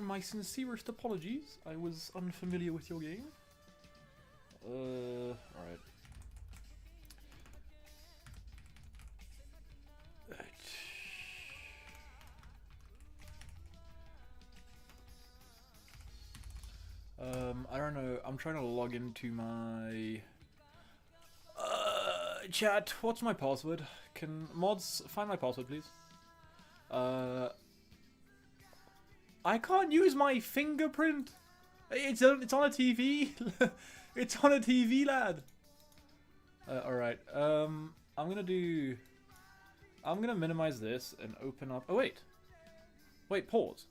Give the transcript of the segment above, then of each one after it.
My sincerest apologies. I was unfamiliar with your game. Alright. I don't know. I'm trying to log into my chat. What's my password? Can mods find my password, please? I can't use my fingerprint. It's on a TV. It's on a TV, lad. Alright. I'm gonna minimize this and open up. Oh wait. Wait. Pause.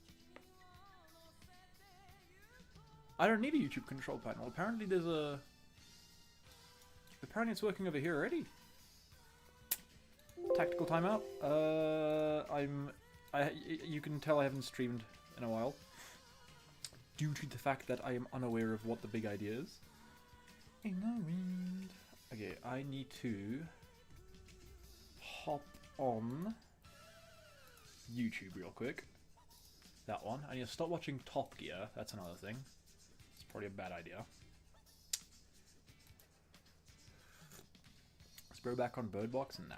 I don't need a YouTube control panel. Apparently there's a... Apparently it's working over here already. Tactical timeout. You can tell I haven't streamed in a while. Due to the fact that I am unaware of what the big idea is. Okay, I need to hop on YouTube real quick. That one. I need to stop watching Top Gear. That's another thing. It's probably a bad idea. Let's go back on Bird Box. Nah.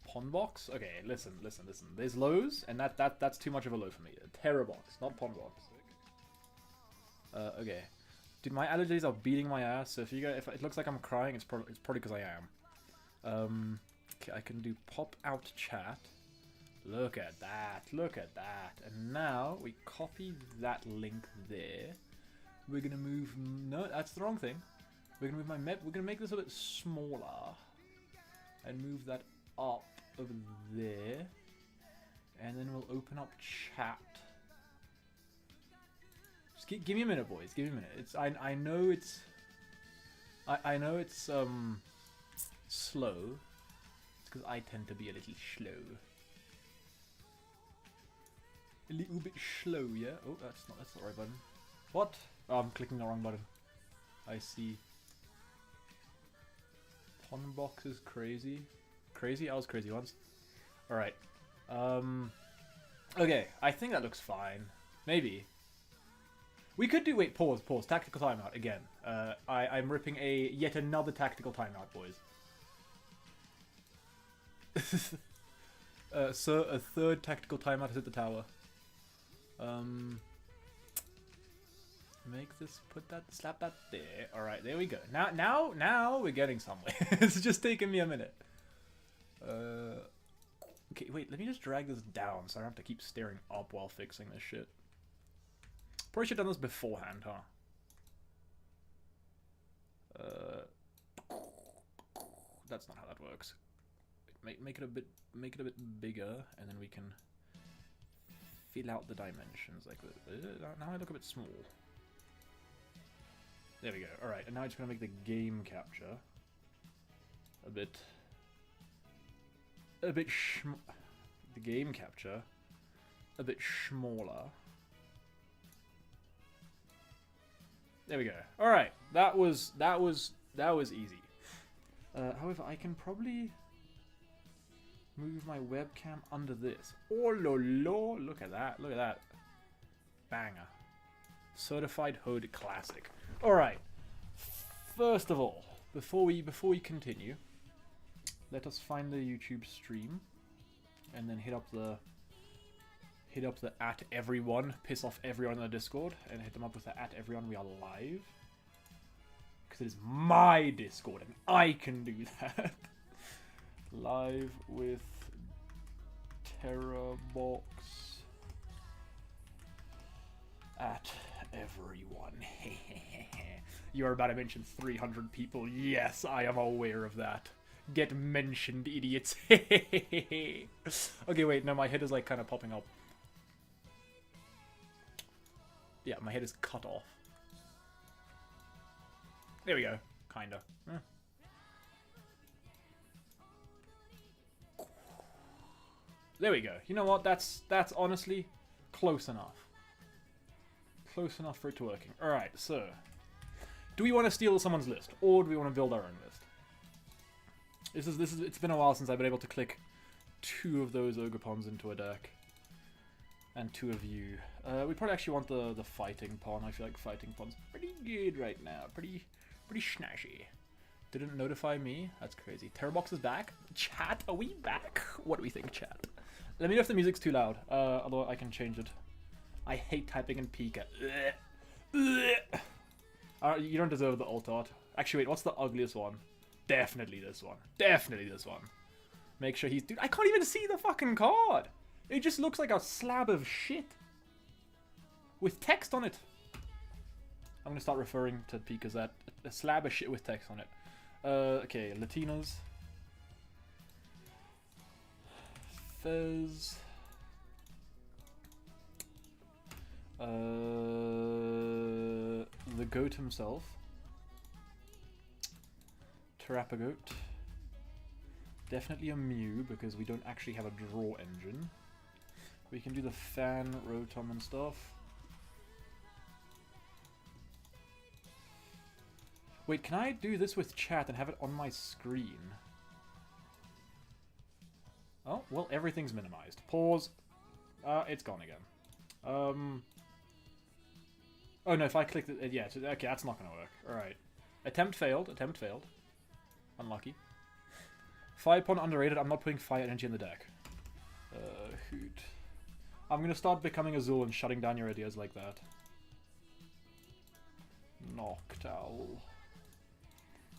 Pond Box? Okay, listen. There's lows, and that's too much of a low for me. A Tera Box, not Pond Box. Okay. Dude, my allergies are beating my ass, so if it looks like I'm crying, it's probably because I am. Okay, I can do pop out chat. Look at that, And now we copy that link there. We're gonna move, no, that's the wrong thing. We're gonna move we're gonna make this a bit smaller. And move that up over there. And then we'll open up chat. Just give me a minute, boys. Give me a minute. I know it's slow. It's because I tend to be a little slow. A little bit slow, yeah. Oh, that's the right button. What? Oh, I'm clicking the wrong button. I see. Pond Box is crazy. Crazy? I was crazy once. All right. Okay. I think that looks fine. Maybe. We could do... Wait, pause. Tactical timeout again. I'm ripping yet another tactical timeout, boys. Sir, a third tactical timeout has hit the tower. Make this, slap that there. All right, there we go. Now we're getting somewhere. It's just taking me a minute. Okay, wait. Let me just drag this down so I don't have to keep staring up while fixing this shit. Probably should have done this beforehand, huh? That's not how that works. Make it a bit bigger, and then we can fill out the dimensions like this. Now I look a bit small. There we go. All right, and now I'm just gonna make the game capture the game capture a bit smaller. There we go. All right, that was easy. However, I can probably move my webcam under this. Oh lolo! Look at that! Look at that! Banger. Certified Hood Classic. All right. First of all, before we continue, let us find the YouTube stream, and then hit up the @everyone, piss off everyone in the Discord, and hit them up with the @everyone. We are live because it is my Discord, and I can do that. Live with Tera Box @everyone. You are about to mention 300 people. Yes, I am aware of that. Get mentioned, idiots. Okay, wait, no, my head is like kind of popping up. Yeah, my head is cut off. There we go. Kinda. There we go. You know what? That's honestly close enough. Close enough for it to working. Alright, so do we want to steal someone's list, or do we want to build our own list? It's been a while since I've been able to click 2 of those Ogre Ponds into a deck. And 2 of you. We probably actually want the fighting pawn. I feel like fighting pawn's pretty good right now. Pretty snazzy. Didn't notify me. That's crazy. Terrorbox is back. Chat, are we back? What do we think, chat? Let me know if the music's too loud. Although I can change it. I hate typing in Pika. You don't deserve the alt art. Actually, wait, what's the ugliest one? Definitely this one. Definitely this one. Make sure he's... Dude, I can't even see the fucking card! It just looks like a slab of shit. With text on it. I'm gonna start referring to Pika as that. A slab of shit with text on it. Okay, Latinas. Fez. The goat himself. Terrapagoat. Definitely a Mew, because we don't actually have a draw engine. We can do the fan, Rotom and stuff. Wait, can I do this with chat and have it on my screen? Oh, well, everything's minimized. Pause. It's gone again. Oh no, if I click it, yeah, okay, that's not gonna work. Alright. Attempt failed, attempt failed. Unlucky. Fire Pawn underrated, I'm not putting fire energy in the deck. Hoot. I'm gonna start becoming Azul and shutting down your ideas like that. Noctowl.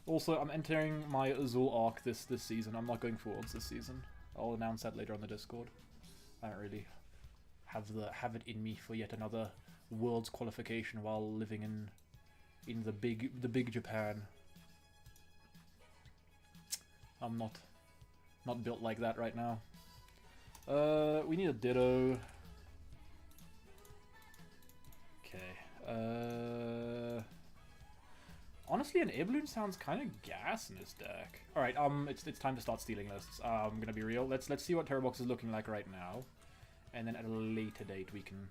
Also, I'm entering my Azul arc this season. I'm not going forwards this season. I'll announce that later on the Discord. I don't really have it in me for yet another Worlds qualification while living in the big Japan. I'm not built like that right now. We need a Ditto. Okay. Honestly, an Airballoon sounds kind of gas in this deck. All right, it's time to start stealing lists. I'm gonna be real. Let's see what Terrorbox is looking like right now, and then at a later date we can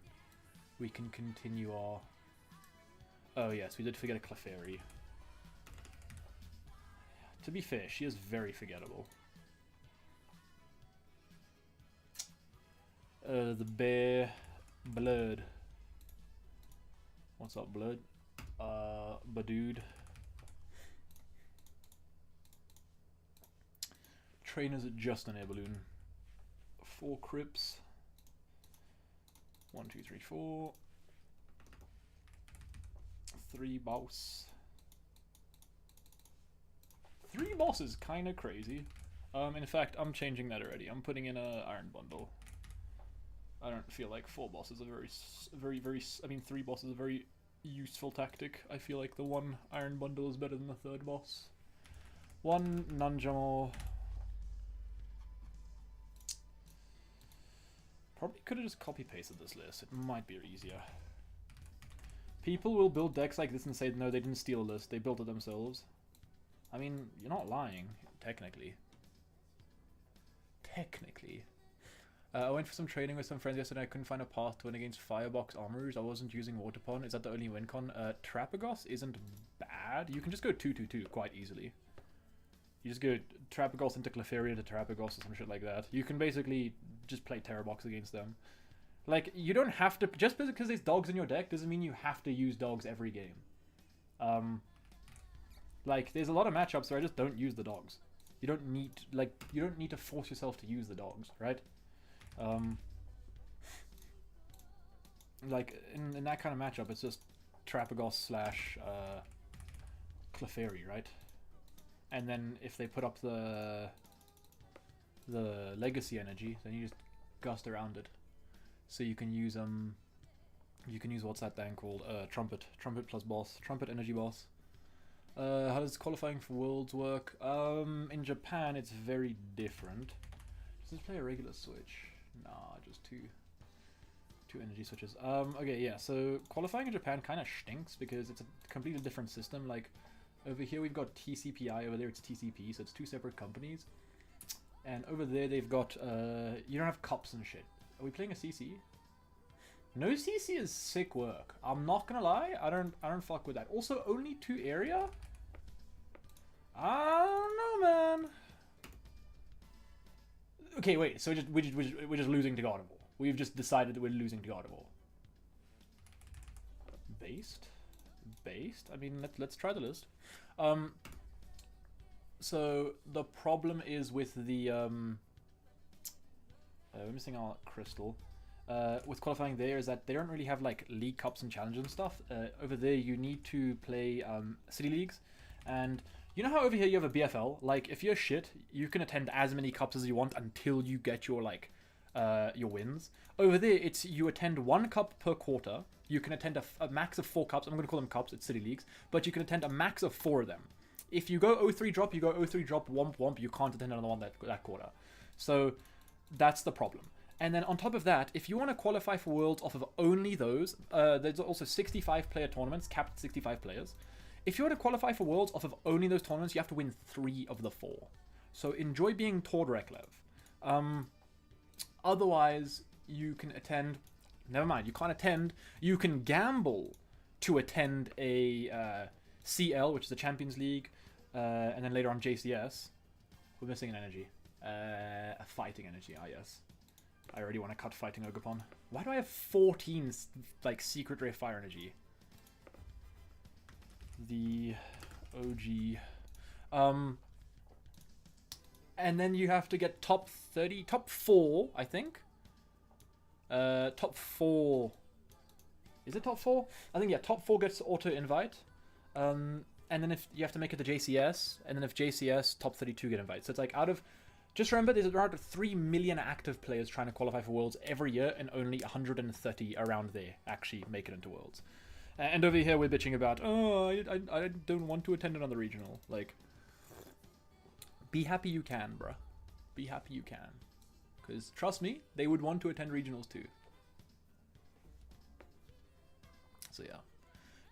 continue our. Oh yes, we did forget a Clefairy. To be fair, she is very forgettable. The bear, Blood. What's up, Blood? Badude. Trainer's just an Airballoon. 4 Crips. 1, 2, 3, 4. 3 Boss. 3 bosses, kind of crazy. In fact, I'm changing that already. I'm putting in a Iron Bundle. I don't feel like 4 bosses are very. I mean, 3 bosses is a very useful tactic. I feel like the 1 Iron Bundle is better than the 3rd boss. 1 Nanjamo. Probably could have just copy-pasted this list. It might be easier. People will build decks like this and say, no, they didn't steal a list. They built it themselves. I mean, you're not lying, technically. Technically. I went for some training with some friends yesterday. I couldn't find a path to win against Firebox Armorers. I wasn't using Waterpon. Is that the only win con? Trapagos isn't bad. You can just go 2-2-2 quite easily. You just go Trapagos into Clefairy into Trapagos or some shit like that. You can basically just play Terrorbox against them. Like, you don't have to... Just because there's dogs in your deck doesn't mean you have to use dogs every game. Like, there's a lot of matchups where I just don't use the dogs. You don't need... Like, you don't need to force yourself to use the dogs, right? Like, in that kind of matchup, it's just Trapagos slash Clefairy, right? And then if they put up the legacy energy, then you just gust around it. So you can use what's that thing called? Trumpet plus boss, Trumpet energy boss. How does qualifying for Worlds work? In Japan, it's very different. Does this play a regular switch? Nah, just two energy switches. Okay, yeah. So qualifying in Japan kind of stinks because it's a completely different system. Like. Over here we've got TCPI, over there it's TCP, so it's 2 separate companies. And over there they've got, you don't have cups and shit. Are we playing a CC? No CC is sick work. I'm not gonna lie, I don't fuck with that. Also, only 2 area? I don't know, man. Okay, wait, so we're just losing to Gardevoir. We've just decided that we're losing to Gardevoir. Based? Based? I mean, let's try the list. So the problem is with the we're missing our crystal. With qualifying there is that they don't really have like league cups and challenges and stuff. Over there you need to play city leagues, and you know how over here you have a BFL. Like if you're shit, you can attend as many cups as you want until you get your like your wins. Over there it's you attend 1 cup per quarter. You can attend a max of 4 cups. I'm going to call them cups. It's city leagues, but you can attend a max of 4 of them. If you go 0-3 drop, you go 0-3 drop, womp womp, you can't attend another one that quarter. So that's the problem. And then on top of that, if you want to qualify for Worlds off of only those, there's also 65 player tournaments, capped at 65 players. If you want to qualify for Worlds off of only those tournaments, you have to win 3 of the 4. So enjoy being Tordreklev. Otherwise, you can attend... Never mind, you can't attend. You can gamble to attend a CL, which is the Champions League, and then later on JCS. We're missing an energy. A fighting energy, yes. I already want to cut fighting Ogapon. Why do I have 14 like secret rare fire energy? The OG. And then you have to get top 30, top 4, I think. Top 4. Is it top 4? I think yeah, top 4 gets auto invite. And then if you have to make it to JCS, and then if JCS, top 32 get invited. So it's like out of... Just remember, there's around 3 million active players trying to qualify for Worlds every year, and only 130 around there actually make it into Worlds. And over here, we're bitching about, oh, I don't want to attend another regional. Like, be happy you can, bruh. Be happy you can. Because, trust me, they would want to attend regionals too. So, yeah.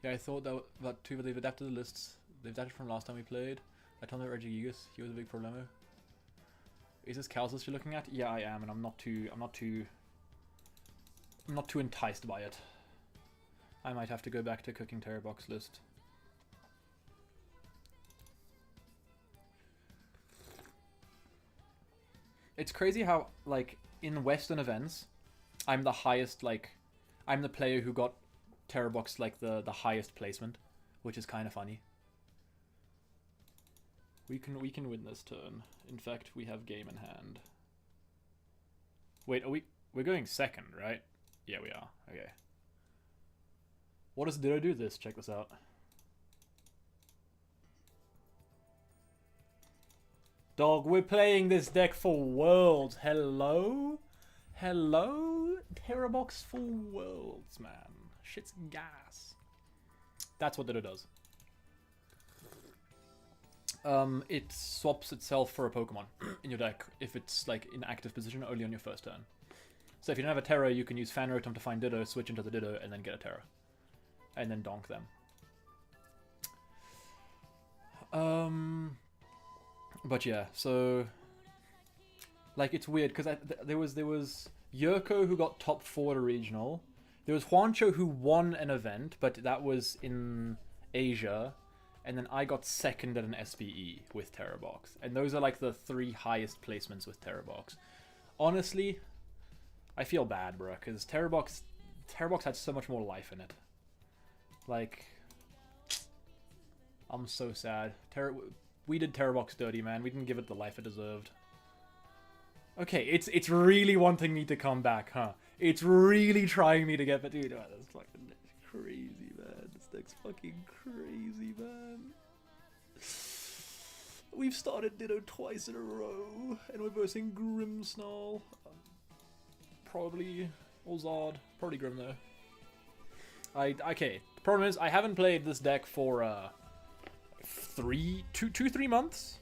Yeah, I thought that too, but they've adapted the lists. They've adapted from last time we played. I told them about Regigigas. He was a big problemo. Is this Cal's list you're looking at? Yeah, I am, and I'm not too enticed by it. I might have to go back to cooking Tera box list. It's crazy how, like, in Western events, I'm the highest, like, I'm the player who got Tera box, like, the highest placement, which is kind of funny. We can win this turn. In fact, we have game in hand. Wait, we're going second, right? Yeah, we are. Okay. What does Ditto do this? Check this out. Dog, we're playing this deck for Worlds. Hello? Hello? Terabox for Worlds, man. Shit's gas. That's what Ditto does. It swaps itself for a Pokemon in your deck if it's like in active position only on your first turn. So if you don't have a Tera, you can use Fan Rotom to find Ditto, switch into the Ditto, and then get a Tera. And then donk them. But yeah, so like it's weird because there was Yurko who got top 4 at a regional. There was Juancho who won an event, but that was in Asia. And then I got second at an SPE with Terabox. And those are like the 3 highest placements with Terabox. Honestly, I feel bad, bro, because Terabox had so much more life in it. Like, I'm so sad. We did Terabox dirty, man. We didn't give it the life it deserved. Okay, it's really wanting me to come back, huh? It's really trying me to get, but dude, that's fucking crazy, man. This deck's fucking crazy, man. We've started Ditto twice in a row, and we're versing Grimmsnarl. Probably Ozard. Probably Grim though. Okay. The problem is I haven't played this deck for 3 months.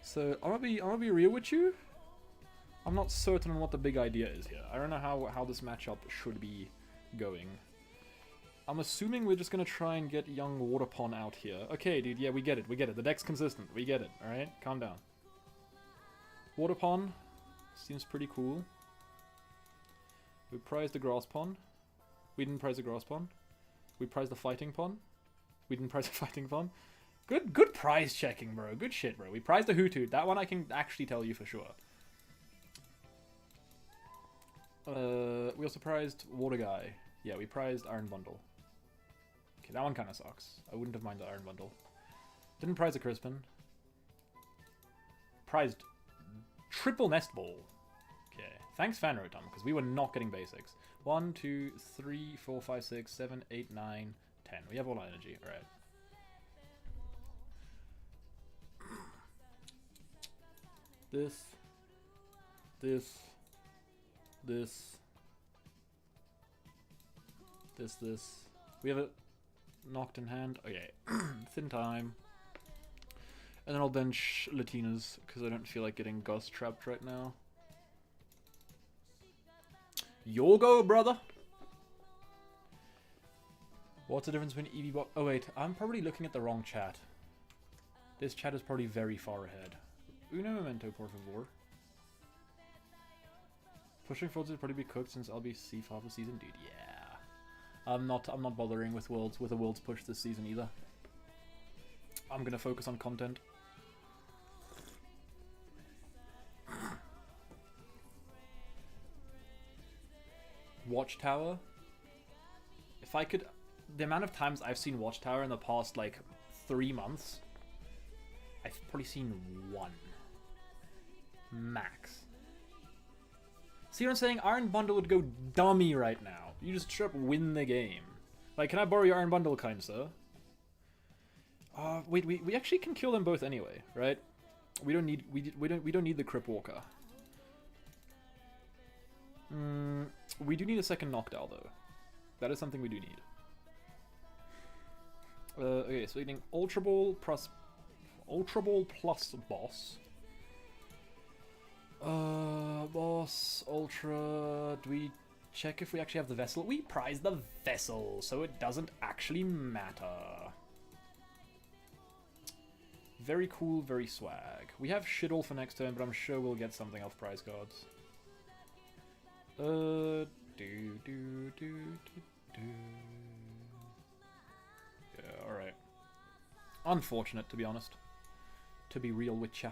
So I'm gonna be real with you. I'm not certain on what the big idea is here. I don't know how this matchup should be going. I'm assuming we're just gonna try and get young Waterpon out here. Okay, dude, yeah, we get it. The deck's consistent. We get it, alright? Calm down. Waterpon seems pretty cool. We prized the Grass Pond. We didn't prize the Grass Pond. We prized the Fighting Pond. We didn't prize the Fighting Pond. Good prize checking, bro. Good shit, bro. We prized the Hoothoot. That one I can actually tell you for sure. We also prized Water Guy. Yeah, we prized Iron Bundle. Okay, that one kind of sucks. I wouldn't have minded the Iron Bundle. Didn't prize a Crispin. Prized Triple Nest Ball. Okay, thanks Fanrotom, because we were not getting basics. 1, 2, 3, 4, 5, 6, 7, 8, 9, 10. We have all our energy, alright. This. We have it knocked in hand. Okay, thin time. And then I'll bench Latinas, because I don't feel like getting Ghost trapped right now. Your go, brother! What's the difference between EV bot? Oh wait, I'm probably looking at the wrong chat. This chat is probably very far ahead. Uno momento, por favor. Pushing forwards will probably be cooked since I'll be C for half the season, dude. Yeah. I'm not bothering with a worlds push this season either. I'm gonna focus on content. Watchtower. If I could, the amount of times I've seen Watchtower in the past like 3 months, I've probably seen 1 max. See what I'm saying? Iron Bundle would go dummy right now. You just straight up win the game. Like, can I borrow your Iron Bundle, kind sir? Wait, we actually can kill them both anyway, right? We don't need we don't need the Crip Walker. We do need a second Knockdown though. That is something we do need. Okay, so eating Ultra Ball plus boss. Boss, Ultra. Do we check if we actually have the vessel? We prize the vessel, so it doesn't actually matter. Very cool, very swag. We have shit all for next turn, but I'm sure we'll get something off prize cards. Yeah, alright. Unfortunate, to be honest. To be real with ya.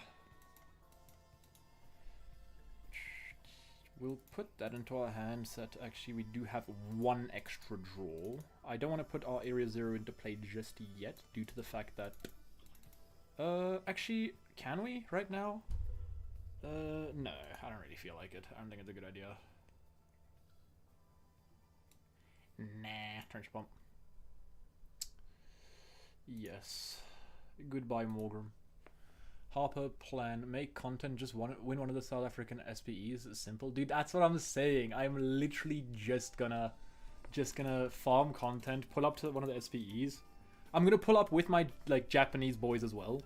We'll put that into our hand set. Actually, we do have 1 extra draw. I don't want to put our Area 0 into play just yet, due to the fact that... actually, can we right now? No, I don't really feel like it. I don't think it's a good idea. Nah, trench pump. Yes. Goodbye, Morgram. Harper plan, make content, just win one of the South African SPEs. It's simple. Dude, that's what I'm saying. I'm literally just gonna farm content, pull up to one of the SPEs. I'm gonna pull up with my like Japanese boys as well.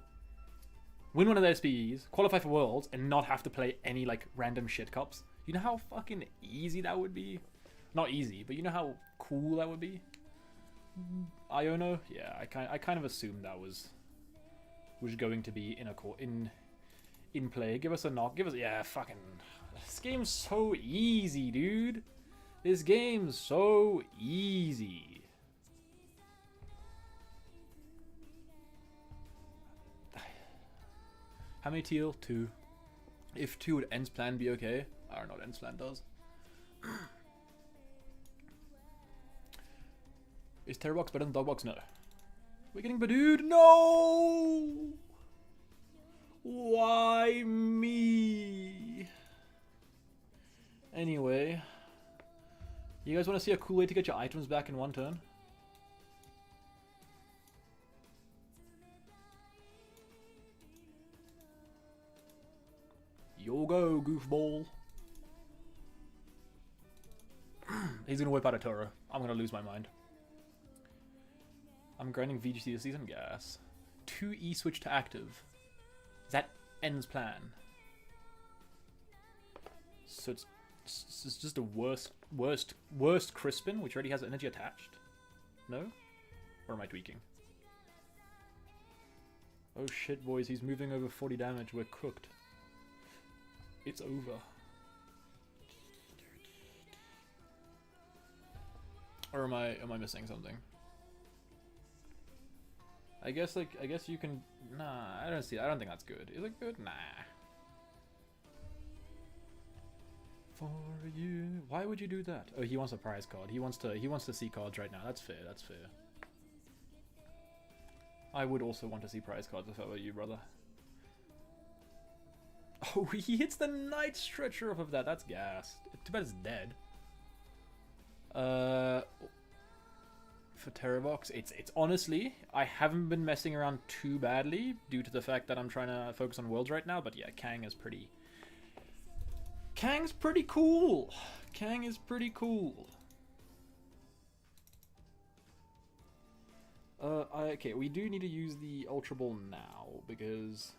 Win one of the SPEs, qualify for Worlds, and not have to play any like random shit cups. You know how fucking easy that would be? Not easy, but you know how cool that would be? Iono? Yeah, I kind of assumed that was going to be in play. Give us a knock. Give us, yeah, fucking. This game's so easy, dude. This game's so easy. How many teal? 2. If 2 would ends plan be okay? I don't know what ends plan does. Is Tera box better than dog box? No. We're getting Badooed. No! Why me? Anyway. You guys want to see a cool way to get your items back in 1 turn? Yo go, goofball. He's gonna whip out a Tera. I'm gonna lose my mind. I'm grinding VGC this season. Gas. 2 E switch to active. Is that ends plan? So it's just a worst Crispin, which already has energy attached. No? Or am I tweaking? Oh shit, boys! He's moving over 40 damage. We're cooked. It's over. Or am I missing something? I guess you can. Nah, I don't see. I don't think that's good. Is it good? Nah. for you. Why would you do that? Oh, he wants a prize card. He wants to see cards right now. That's fair. That's fair. I would also want to see prize cards if I were you, brother. Oh, he hits the Night Stretcher off of that. That's gas. Too bad it's dead. For Tera box, it's honestly, I haven't been messing around too badly due to the fact that I'm trying to focus on worlds right now. But yeah, Kang's pretty cool. Kang is pretty cool. Okay, we do need to use the Ultra Ball now because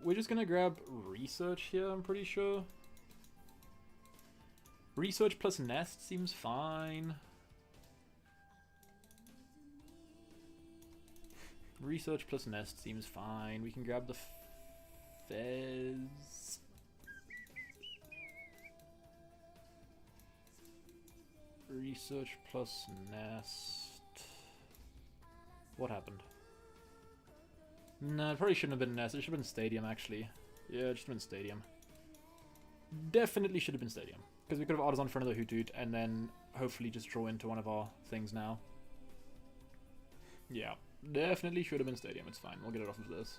we're just gonna grab Research here, I'm pretty sure. Research plus Nest seems fine. Research plus Nest seems fine. We can grab the Fez. Research plus Nest. What happened? No, it probably shouldn't have been Nest. It should have been Stadium, actually. Yeah, it should have been Stadium. Definitely should have been Stadium. Because we could have Artisan for another Hoot Hoot, and then hopefully just draw into one of our things now. Yeah, definitely should have been Stadium. It's fine. We'll get it off of this.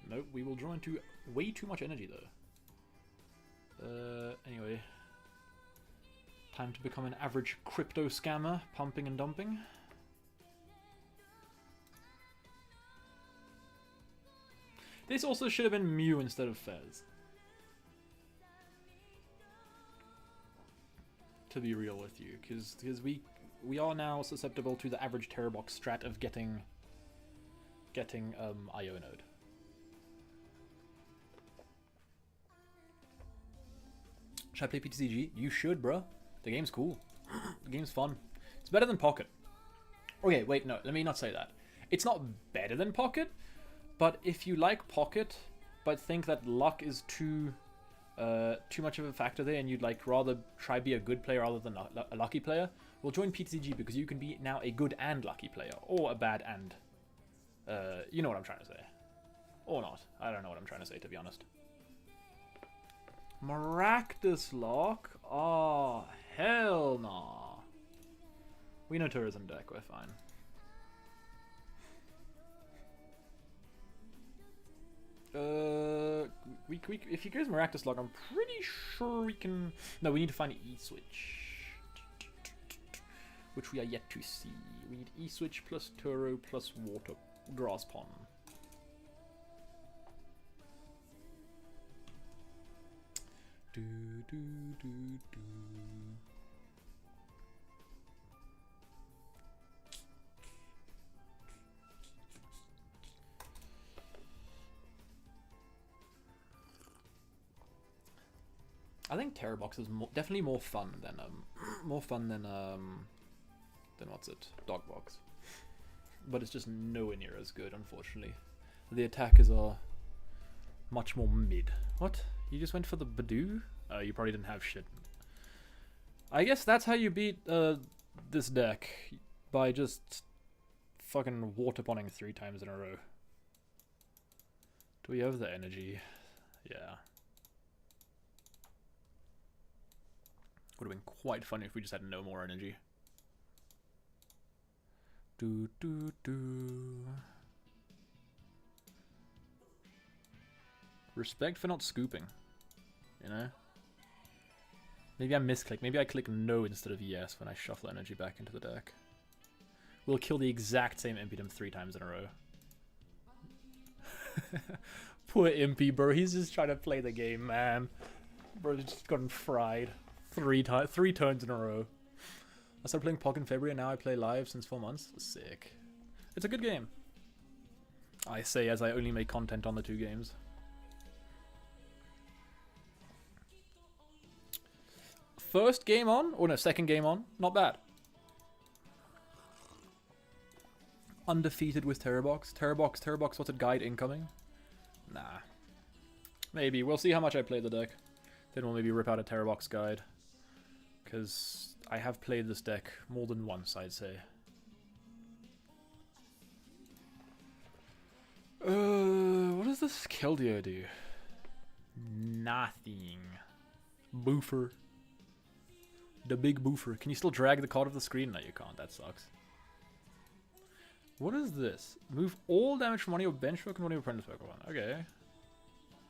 Nope, we will draw into way too much energy, though. Anyway. Time to become an average crypto scammer, pumping and dumping. This also should have been Mew instead of Fez. To be real with you, because we are now susceptible to the average Tera box strat of getting IO node. Should I play PTCG? You should, bro. The game's cool. The game's fun. It's better than Pocket. Okay, wait, no, let me not say that. It's not better than Pocket, but if you like Pocket, but think that luck is too much of a factor there, and you'd like rather try be a good player rather than a lucky player, well, join PTCG because you can be now a good and lucky player, or a bad and, you know what I'm trying to say, or not. I don't know what I'm trying to say, to be honest. Maractus lock? Oh, hell nah. We know Tourism deck, we're fine. If he goes Maractus lock, I'm pretty sure we can... No, we need to find E-Switch. Which we are yet to see. We need E-Switch plus Turo plus Water Grass Pond. Do, do, do, do. I think Tera box is definitely more fun than what's it, Dog box. But it's just nowhere near as good, unfortunately. The attackers are much more mid. What? You just went for the Badoo? Oh, you probably didn't have shit. I guess that's how you beat this deck. By just fucking water bonding 3 times in a row. Do we have the energy? Yeah. Would have been quite funny if we just had no more energy. Do do do. Respect for not scooping. You know? Maybe I misclick. Maybe I click no instead of yes when I shuffle energy back into the deck. We'll kill the exact same Impidum 3 times in a row. Poor Impy, bro. He's just trying to play the game, man. Bro's just gotten fried. 3 turns in a row. I started playing Pocket in February and now I play live since 4 months. Sick. It's a good game. I say as I only make content on the 2 games. First game on, or no, second game on, not bad. Undefeated with Tera box. Tera box, what's it, guide incoming? Nah. Maybe, we'll see how much I play the deck. Then we'll maybe rip out a Tera box guide. Because I have played this deck more than once, I'd say. What does this Keldeo do? Nothing. Boofer. The big boofer. Can you still drag the card off the screen? No, you can't. That sucks. What is this? Move all damage from one of your bench work and one of your apprentice Pokemon. Okay.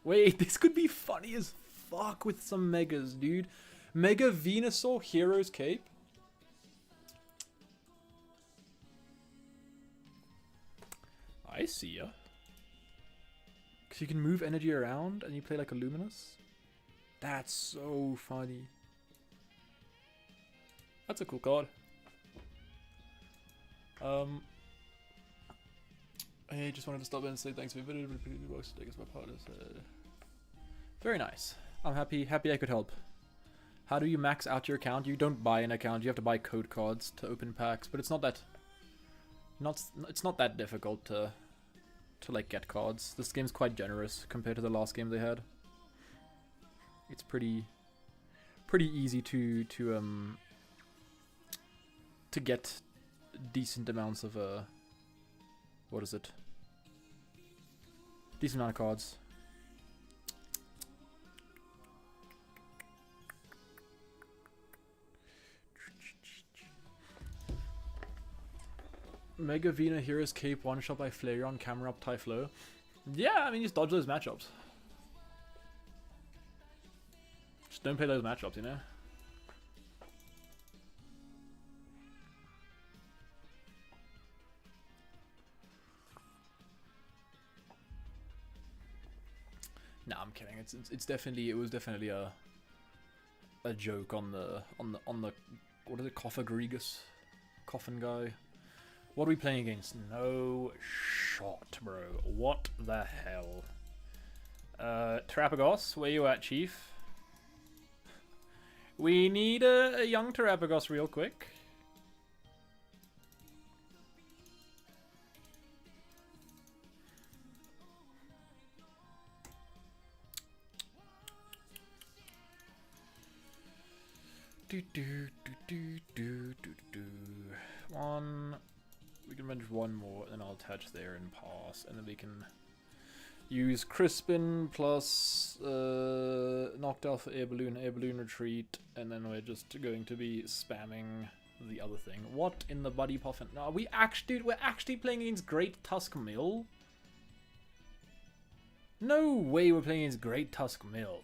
Wait, this could be funny as fuck with some Megas, dude. Mega Venusaur Hero's Cape. I see ya. Because you can move energy around and you play like a Luminous. That's so funny. That's a cool card. I just wanted to stop in and say thanks for your video. Very nice. I'm happy I could help. How do you max out your account? You don't buy an account. You have to buy code cards to open packs, but it's not that difficult to like get cards. This game's quite generous compared to the last game they had. It's pretty easy to get decent amounts of what is it? Decent amount of cards. Mega Vena Hero's Cape one shot by Flareon, camera up Typhlo. Yeah, I mean just dodge those matchups. Just don't play those matchups, you know? No, I'm kidding. It was definitely a joke on the what is it, Coffagregus? Coffin guy. What are we playing against? No shot, bro. What the hell? Terapagos, where you at, Chief? We need a young Terapagos real quick. One. We can manage one more, and then I'll attach there and pass, and then we can use Crispin plus knocked off Air Balloon Retreat, and then we're just going to be spamming the other thing. What in the buddy puffin? No, we're actually playing against Great Tusk Mill. No way we're playing against Great Tusk Mill.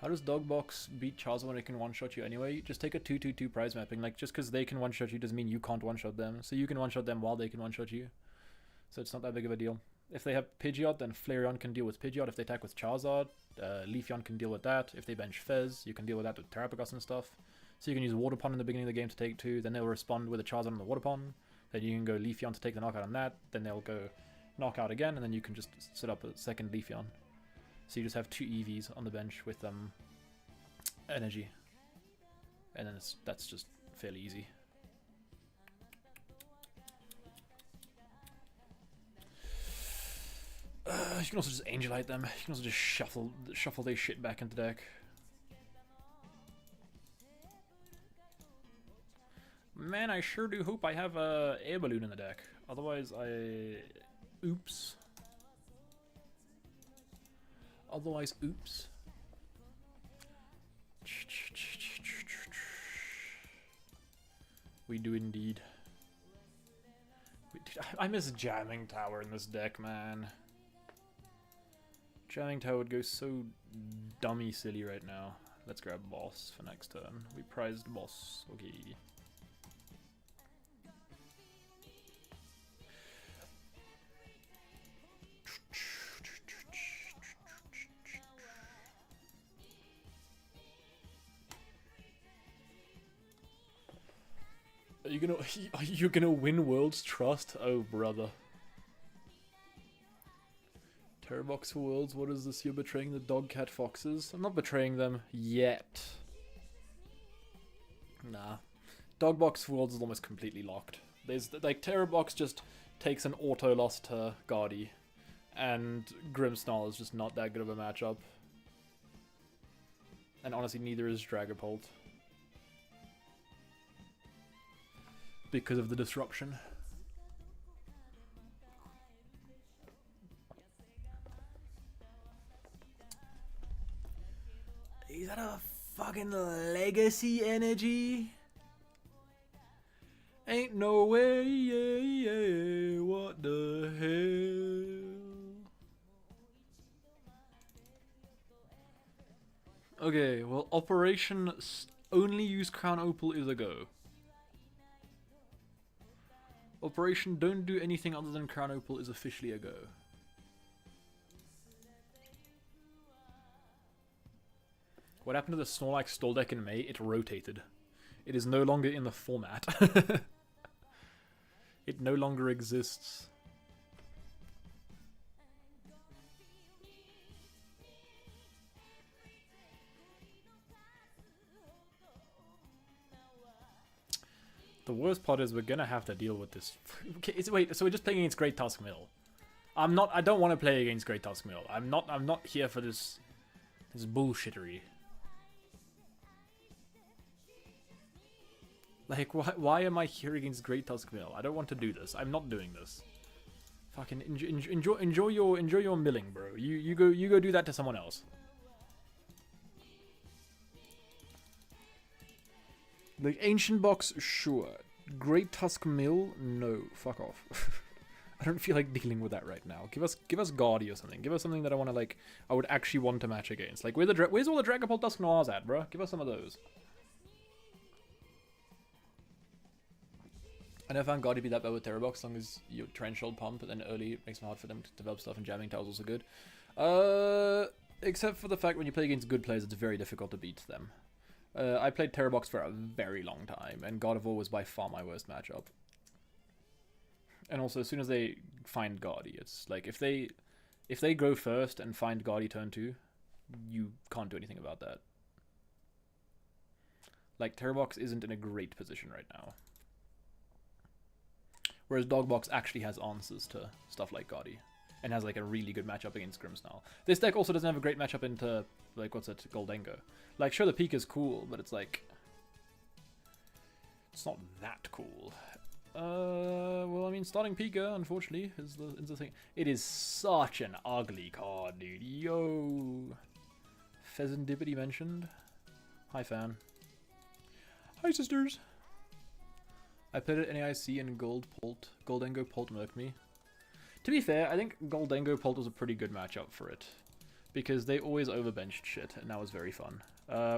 How does Dogbox beat Charizard when it can one-shot you anyway? Just take a 2-2-2 prize mapping. Like, just because they can one-shot you doesn't mean you can't one-shot them. So you can one-shot them while they can one-shot you. So it's not that big of a deal. If they have Pidgeot, then Flareon can deal with Pidgeot. If they attack with Charizard, Leafeon can deal with that. If they bench Fez, you can deal with that with Terapagos and stuff. So you can use Water Pond in the beginning of the game to take 2. Then they'll respond with a Charizard on the Water Pond. Then you can go Leafeon to take the knockout on that. Then they'll go knockout again. And then you can just set up a second Leafeon. So you just have 2 EVs on the bench with energy, and then that's just fairly easy. You can also just Angelite them. You can also just shuffle their shit back into deck. Man, I sure do hope I have a Air Balloon in the deck. Otherwise, oops. We do indeed. I miss Jamming Tower in this deck, man. Jamming Tower would go so dummy silly right now. Let's grab Boss for next turn. We prized Boss. Okay. Are you gonna win World's Trust? Oh, brother. Terrabox for Worlds, what is this? You're betraying the dog cat foxes? I'm not betraying them yet. Nah. Dogbox for Worlds is almost completely locked. There's like Terrabox just takes an auto loss to Guardy, and Grimmsnarl is just not that good of a matchup. And honestly, neither is Dragapult. Because of the disruption. Is that a fucking legacy energy? Ain't no way, what the hell? Okay, well, Operation Only Use Crown Opal is a go. Operation Don't Do Anything Other Than Crown Opal is officially a go. What happened to the Snorlax Stall deck in May? It rotated. It is no longer in the format. It no longer exists. The worst part is we're gonna have to deal with this. Okay, wait, so we're just playing against Great Tusk Mill. I don't want to play against Great Tusk Mill. I'm not here for this bullshittery. Like, why am I here against Great Tusk Mill? I don't want to do this. I'm not doing this. Fucking enjoy your milling, bro. You go do that to someone else. Like, Ancient Box, sure. Great Tusk Mill, no. Fuck off. I don't feel like dealing with that right now. Give us Guardy or something. Give us something that I would actually want to match against. Like, where's all the Dragapult Dusk Noirs at, bro? Give us some of those. I never found Guardy be that bad with Tera Box, as long as you Trenchhold pump, but then early it makes it hard for them to develop stuff, and Jamming Towel is also good. Except for the fact when you play against good players, it's very difficult to beat them. I played Tera Box for a very long time, and God of War was by far my worst matchup. And also, as soon as they find Guardy, it's like, if they go first and find Guardy turn 2, you can't do anything about that. Like, Tera Box isn't in a great position right now. Whereas Dogbox actually has answers to stuff like Guardy, and has like a really good matchup against Grimmsnarl. This deck also doesn't have a great matchup into, like, what's it, Goldengo. Like, sure, the peak is cool, but it's like, it's not that cool. Well, I mean, starting Pika, unfortunately, is the thing. It is such an ugly card, dude. Yo. Pheasant Dippity mentioned. Hi, fan. Hi, sisters. I played it NAIC and Goldengo Polt murked me. To be fair, I think Goldengo Polt was a pretty good matchup for it, because they always overbenched shit, and that was very fun.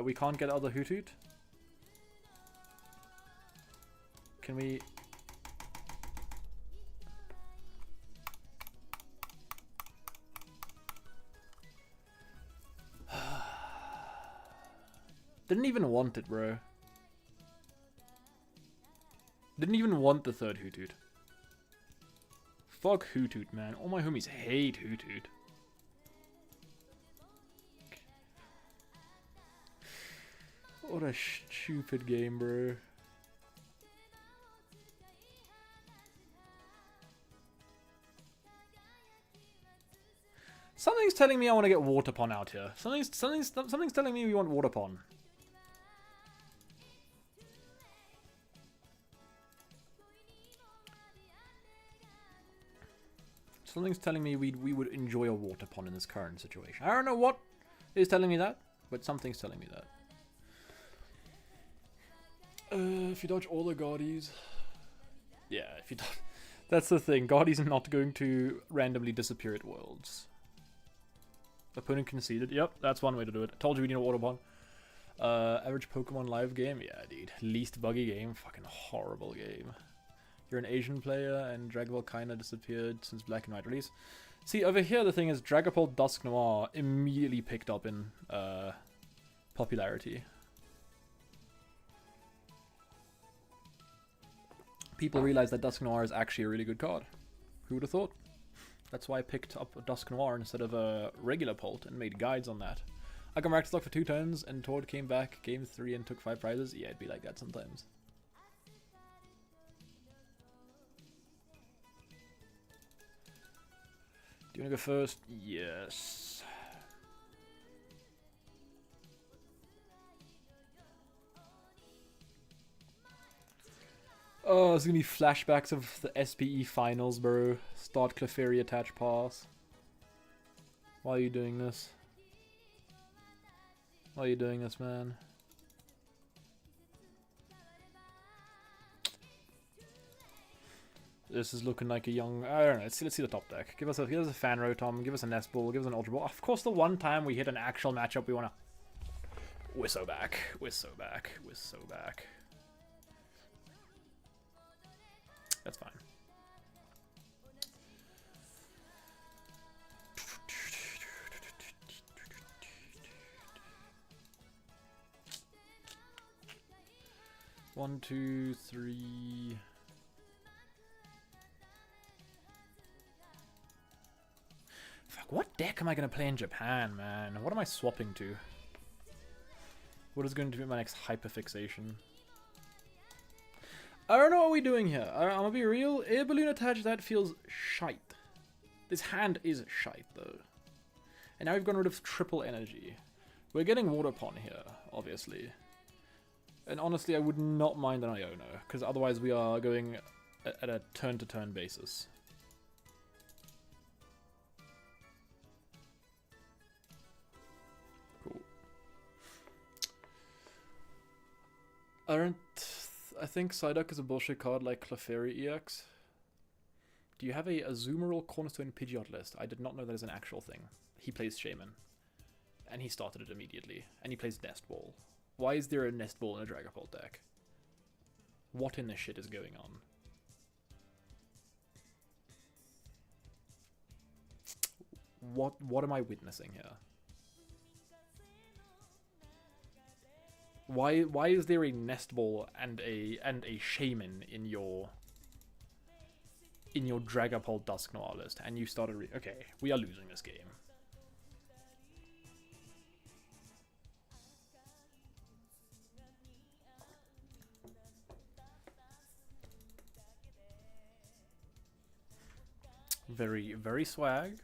We can't get other Hoothoot. Can we... Didn't even want it, bro. Didn't even want the third Hoothoot. Fuck Hoothoot, man. All my homies hate Hoothoot. What a stupid game, bro. Something's telling me I want to get Waterpon out here. Something's telling me we want Waterpon. Something's telling me we would enjoy a Waterpon in this current situation. I don't know what is telling me that, but something's telling me that. If you dodge all the Guardies... Yeah, if you dodge... That's the thing. Guardies are not going to randomly disappear at Worlds. Opponent conceded. Yep, that's one way to do it. I told you we need a Waterpon. Average Pokemon live game? Yeah, dude. Least buggy game? Fucking horrible game. You're an Asian player, and Dragapult kinda disappeared since Black and White release. See, over here the thing is, Dragapult Dusk Noir immediately picked up in popularity. People realize that Dusk Noir is actually a really good card. Who would have thought? That's why I picked up a Dusk Noir instead of a regular Pult and made guides on that. I got Miraculous for 2 turns, and Tord came back game 3 and took 5 prizes. Yeah, it'd be like that sometimes. Do you want to go first? Yes. Oh, it's gonna be flashbacks of the SPE finals, bro. Start Clefairy attach pass. Why are you doing this? Why are you doing this, man? This is looking like a young... I don't know. Let's see the top deck. Give us a fan rotom. Give us a nest ball. Give us an ultra ball. Of course, the one time we hit an actual matchup, we want to... We're so back. We're so back. We're so back. That's fine. One, two, three... Fuck, what deck am I going to play in Japan, man? What am I swapping to? What is going to be my next hyperfixation? I don't know what we're doing here. I'm gonna be real. Air balloon attached, that feels shite. This hand is shite, though. And now we've gotten rid of triple energy. We're getting water pond here, obviously. And honestly, I would not mind an Iono, because otherwise we are going at a turn-to-turn basis. Cool. I think Psyduck is a bullshit card like Clefairy EX. Do you have a Azumarill Cornerstone Pidgeot list? I did not know that is an actual thing. He plays Shaman. And he started it immediately. And he plays Nest Ball. Why is there a Nest Ball in a Dragapult deck? What in the shit is going on? What am I witnessing here? Why is there a Nest Ball and a Shaman in your Dragapult Dusknoir list, and you started okay, we are losing this game. Very, very swag.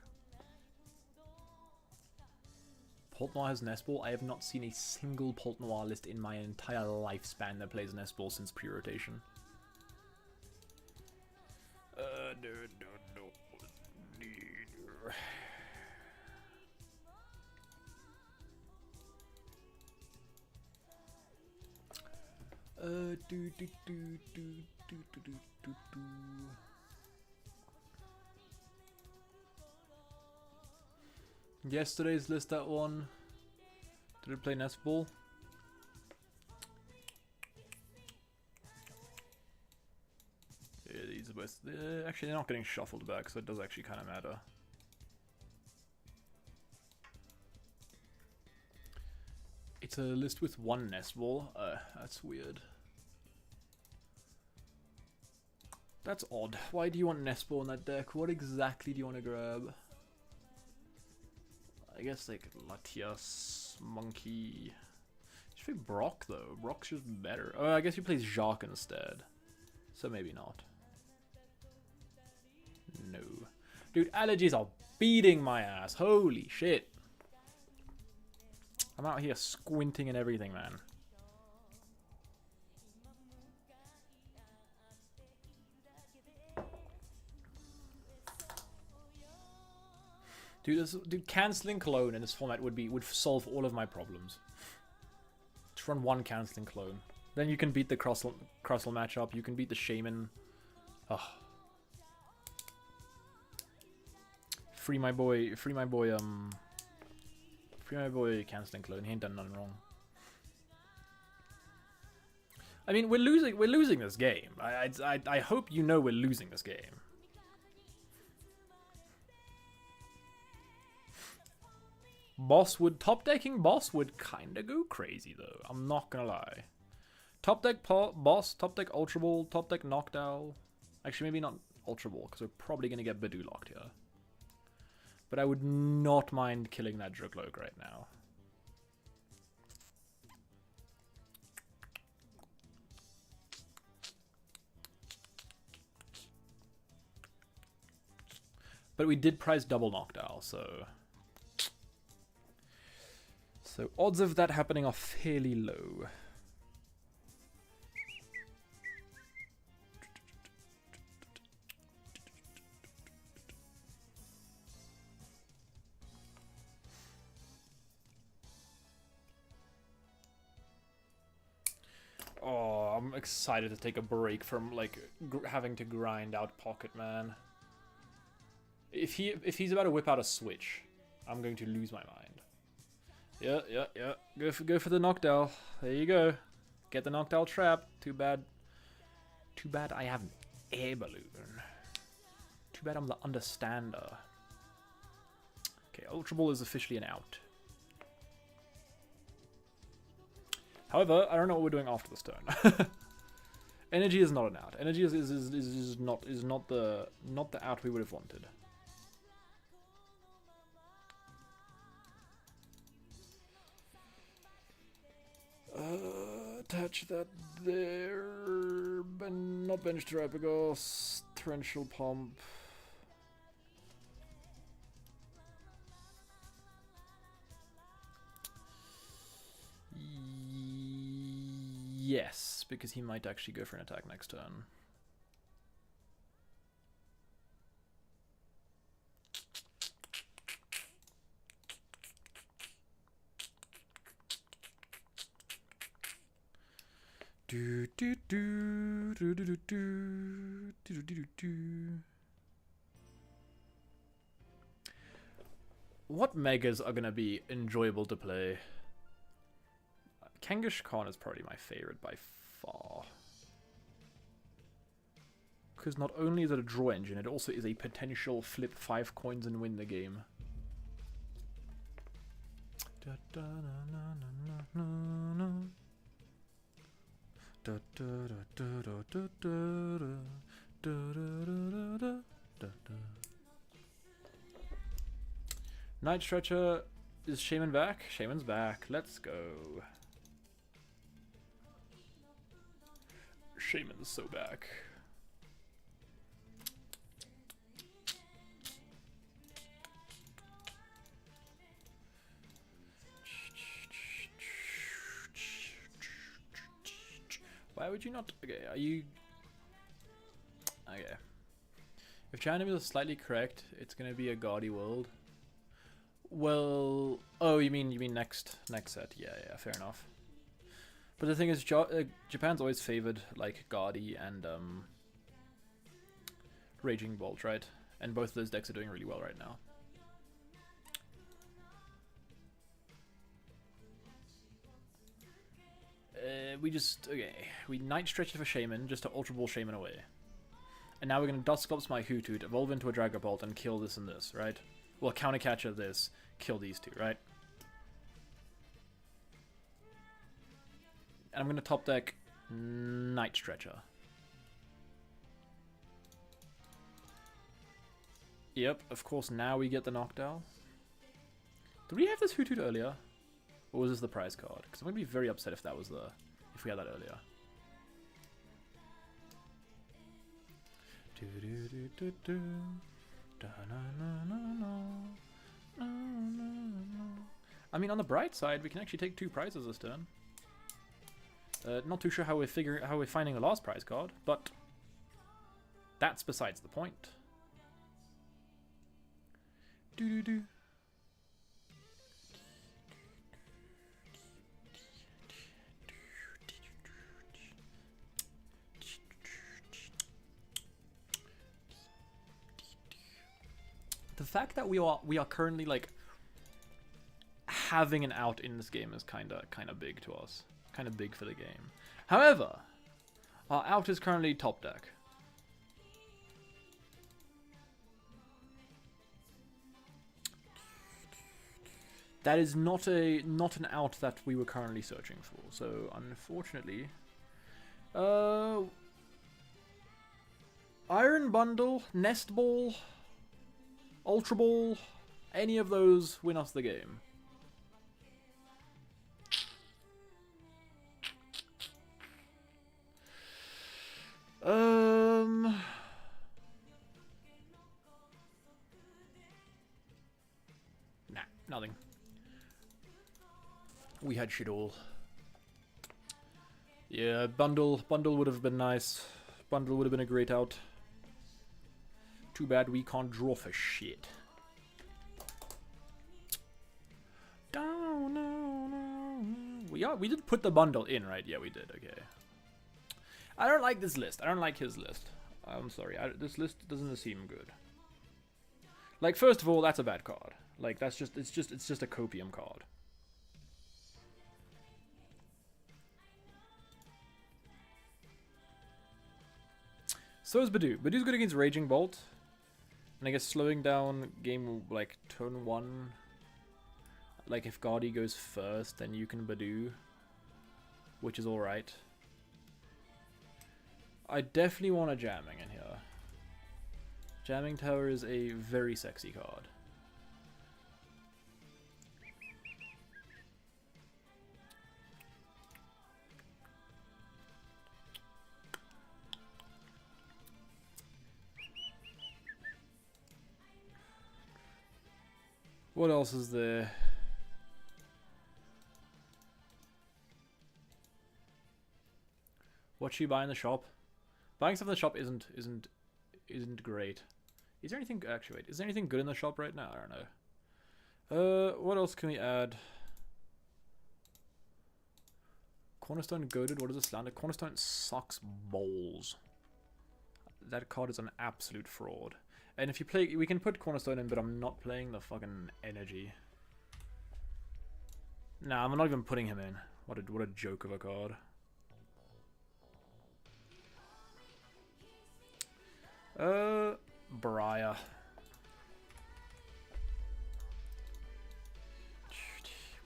Pult Noir has Nest Ball. I have not seen a single Pult Noir list in my entire lifespan that plays Nest Ball since pre-rotation. Yesterday's list, that one. Did it play Nest Ball? Yeah, these are both... actually, they're not getting shuffled back, so it does actually kind of matter. It's a list with one Nest Ball. That's weird. That's odd. Why do you want Nest Ball in that deck? What exactly do you want to grab? I guess like Latias, Monkey. You should play Brock though. Brock's just better. Oh, I guess he plays Jacques instead. So maybe not. No. Dude, allergies are beating my ass. Holy shit. I'm out here squinting and everything, man. Dude, cancelling clone in this format would solve all of my problems. Just run one cancelling clone. Then you can beat the Crustle matchup. You can beat the Shaman. Ugh. Free my boy, cancelling clone. He ain't done nothing wrong. I mean, we're losing this game. I hope you know we're losing this game. Top decking boss would kinda go crazy though. I'm not gonna lie. Top deck boss, top deck Ultra Ball, top deck Noctowl. Actually, maybe not Ultra Ball because we're probably gonna get Bidoo locked here. But I would not mind killing that Drukloak right now. But we did prize double Noctowl, so odds of that happening are fairly low. I'm excited to take a break from like having to grind out Pocket Man. If he's about to whip out a switch, I'm going to lose my mind. Yeah. Go for the knockdown. There you go. Get the knockdown trap. Too bad I have an air balloon. Too bad I'm the understander. Okay, Ultra Ball is officially an out. However, I don't know what we're doing after this turn. Energy is not an out. Energy is not the out we would have wanted. Attach that there. Not bench Terapagos. Torrential Pump. Yes, because he might actually go for an attack next turn. What megas are gonna be enjoyable to play? Kangaskhan Khan is probably my favorite by far. Because not only is it a draw engine, it also is a potential flip 5 coins and win the game. Night Stretcher, is Shaman back? Shaman's back. Let's go. Shaman's so back. Why would you not? Okay, are you? Okay. If China is slightly correct, it's gonna be a gaudy world. Well, oh, you mean next set? Yeah, fair enough. But the thing is, Japan's always favored like Gaudy and Raging Bolt, right? And both of those decks are doing really well right now. We Night Stretch for Shaman just to Ultra Ball Shaman away. And now we're gonna Dusclops my Hoothoot, evolve into a Dragapult and kill this and this, right? Well, counter catcher this, kill these two, right? And I'm going to top deck Night Stretcher. Yep, of course now we get the knockdown. Did we have this Hoothoot earlier? Or was this the prize card? Because I'm going to be very upset if we had that earlier. I mean, on the bright side, we can actually take 2 prizes this turn. Not too sure how we're finding the last prize card, but that's besides the point. The fact that we are currently like having an out in this game is kind of big to us. Kind of big for the game. However, our out is currently top deck. That is not an out that we were currently searching for. So unfortunately, Iron Bundle, Nest Ball, Ultra Ball, any of those win us the game. Nah, nothing. We had shit all. Yeah, bundle would have been nice. Bundle would have been a great out. Too bad we can't draw for shit. We did put the bundle in, right? Yeah, we did. Okay. I don't like this list. I don't like his list. I'm sorry. This list doesn't seem good. Like, first of all, that's a bad card. Like, that's just it's just a copium card. So is Badoo. Badoo's good against Raging Bolt. And I guess slowing down game, like, turn 1. Like, if Guardy goes first, then you can Badoo. Which is alright. I definitely want a Jamming in here. Jamming Tower is a very sexy card. What else is there? What should you buy in the shop? Buying stuff in the shop isn't great. Is there anything actually? Wait, is there anything good in the shop right now? I don't know. What else can we add? Cornerstone goaded. What is a slander? Cornerstone sucks balls. That card is an absolute fraud. And if you play, we can put Cornerstone in, but I'm not playing the fucking energy. Nah, I'm not even putting him in. What a joke of a card. Briar.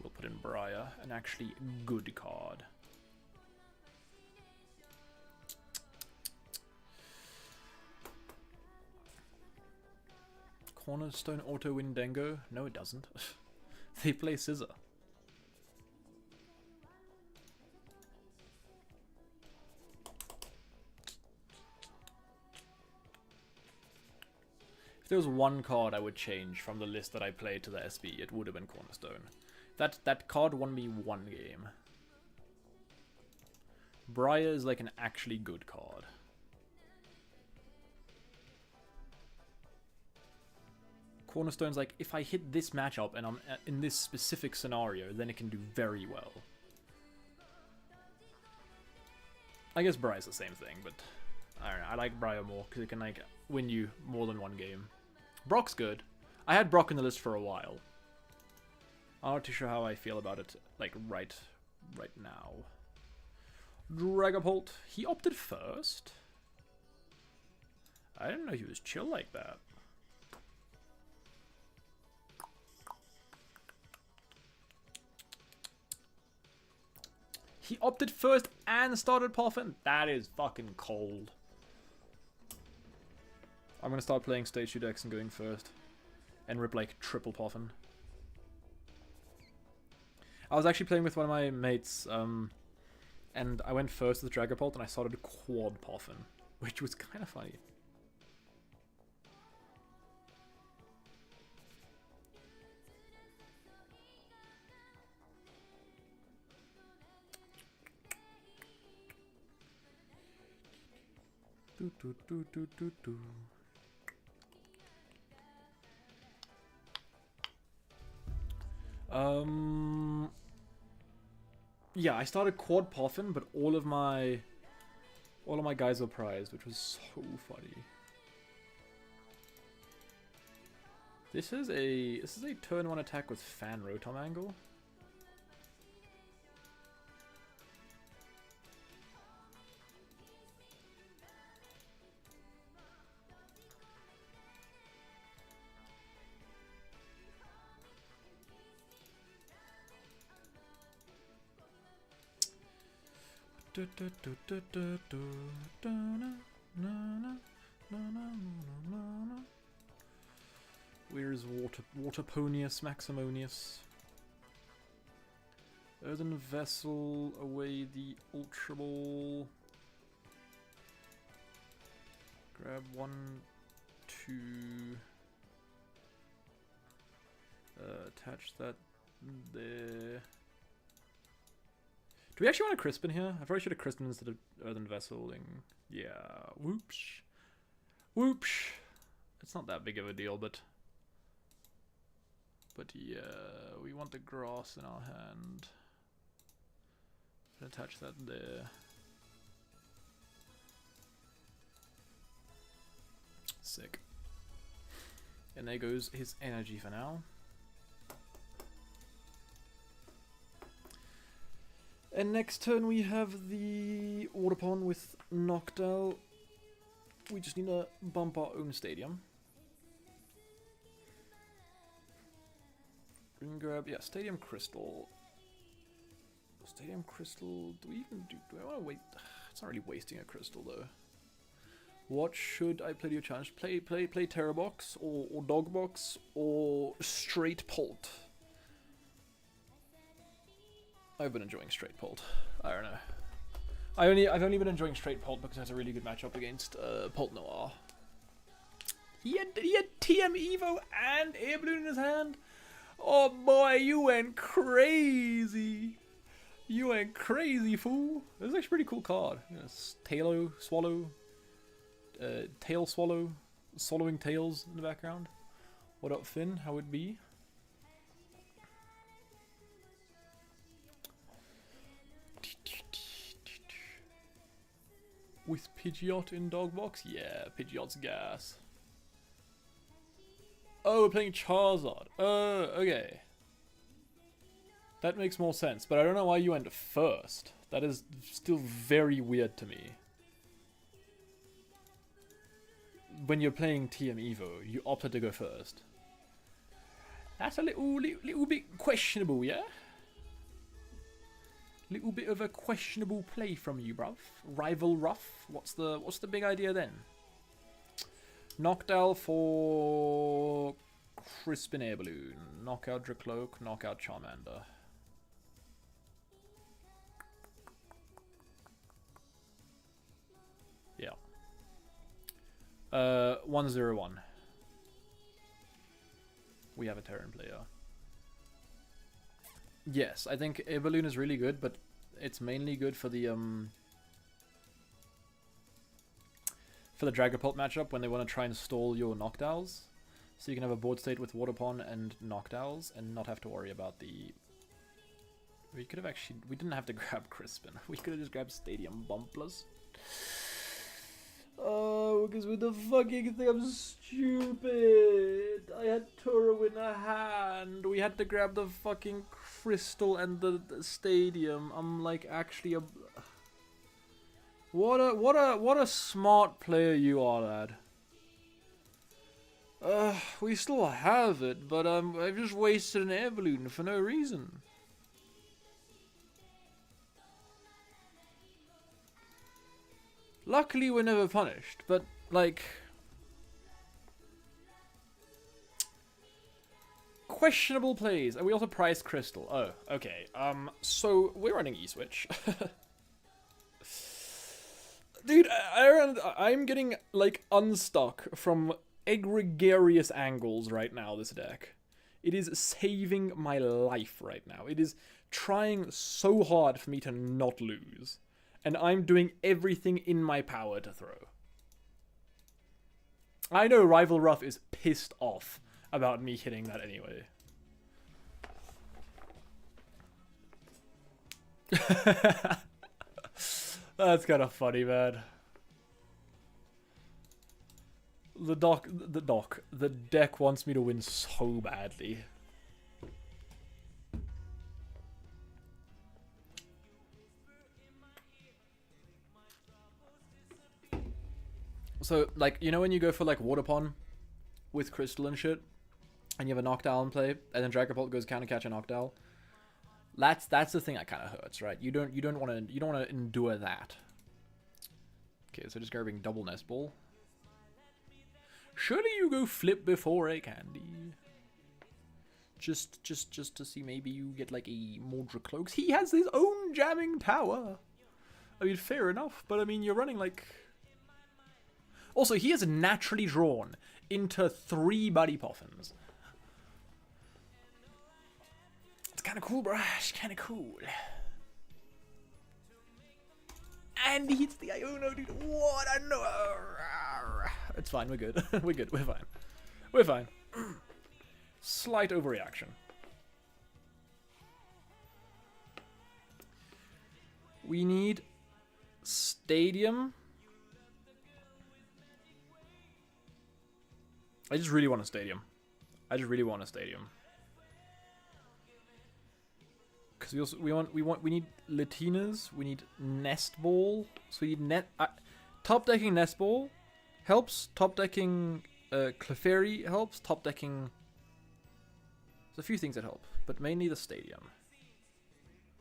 We'll put in Briar, an actually good card. Cornerstone auto win Dengo? No, it doesn't. They play Scissor. If there was one card I would change from the list that I played to the SB, it would have been Cornerstone. That card won me one game. Briar is like an actually good card. Cornerstone's like, if I hit this matchup and I'm in this specific scenario, then it can do very well. I guess Briar's the same thing, but I don't know. I like Briar more because it can like win you more than one game. Brock's good. I had Brock in the list for a while. I'm not too sure how I feel about it, like right now. Dragapult. He opted first. I didn't know he was chill like that. He opted first and started Puffin. That is fucking cold. I'm gonna start playing stage 2 decks and going first. And rip like triple Puffin. I was actually playing with one of my mates, and I went first with Dragapult and I started quad Puffin, which was kind of funny. Yeah, I started quad Puffin, but all of my guys were prized, which was so funny. This is a turn 1 attack with Fan Rotom Angle. Where is Waterponius Maximonius? Earthen Vessel, away the Ultra Ball. Grab 1, 2. Attach that there. Do we actually want a Crispin here? I probably should have Crispin instead of Earthen Vesseling. Yeah, whoops. Whoops. It's not that big of a deal, but yeah, we want the grass in our hand. Attach that there. Sick. And there goes his energy for now. And next turn we have the Water Pond with Noctowl. We just need to bump our own stadium. We can grab, yeah, Stadium Crystal. Stadium Crystal, do I want to wait? It's not really wasting a crystal though. What should I play to your challenge? Play Tera Box or Dog Box or straight Polt? I've been enjoying straight Polt. I don't know. I've only been enjoying straight Polt because it has a really good matchup against Polt Noir. He had TM Evo and Air Balloon in his hand. Oh boy, you went crazy. You went crazy, fool. This is actually a pretty cool card. Yes, Tail Swallow, Tail Swallow, swallowing tails in the background. What up, Finn? How it be? With Pidgeot in dog box? Yeah, Pidgeot's gas. Oh, we're playing Charizard. Okay. That makes more sense, but I don't know why you went first. That is still very weird to me. When you're playing TM Evo, you opted to go first. That's a little bit questionable, yeah? Little bit of a questionable play from you, bruv. Rival rough. What's the big idea then? Noctowl for Crispin Air Balloon. Knockout Dracloak, knockout Charmander. Yeah. 101. We have a Terran player. Yes, I think Air Balloon is really good, but it's mainly good for the Dragapult matchup when they want to try and stall your Noctowls. So you can have a board state with Water Pond and Noctowls and not have to worry about the... We could have actually... We didn't have to grab Crispin. We could have just grabbed Stadium Bumplers. Oh, because with the fucking thing, I'm stupid. I had Toro in a hand. We had to grab the fucking crystal and the stadium. I'm like actually a... What a smart player you are, lad. We still have it, but I've just wasted an air balloon for no reason. Luckily, we're never punished, but, like... Questionable plays. And we also priced Crystal. Oh, okay. So, we're running E-Switch. Dude, I'm getting, like, unstuck from egregious angles right now, this deck. It is saving my life right now. It is trying so hard for me to not lose. And I'm doing everything in my power to throw. I know Rival Rough is pissed off about me hitting that anyway. That's kind of funny, man. The deck wants me to win so badly. So, like, you know when you go for, like, Water Pond with Crystal and shit, and you have a Noctowl in play, and then Dragapult goes counter catch a Noctowl? That's the thing that kind of hurts, right? You don't want to endure that. Okay, so just grabbing double Nest Ball. Surely you go flip before a candy. Just to see maybe you get like a Mordra Cloaks. He has his own jamming tower. I mean, fair enough, but I mean, you're running like... Also, he is naturally drawn into 3 Buddy Poffins. It's kind of cool, bruh. It's kind of cool. And he hits the Iono, dude. What a no! It's fine. We're good. We're good. We're fine. We're fine. Slight overreaction. We need Stadium. I just really want a stadium. I just really want a stadium. Because we need Latinas. We need nest ball. So we need top decking nest ball helps. Top decking Clefairy helps. Top decking. There's a few things that help, but mainly the stadium.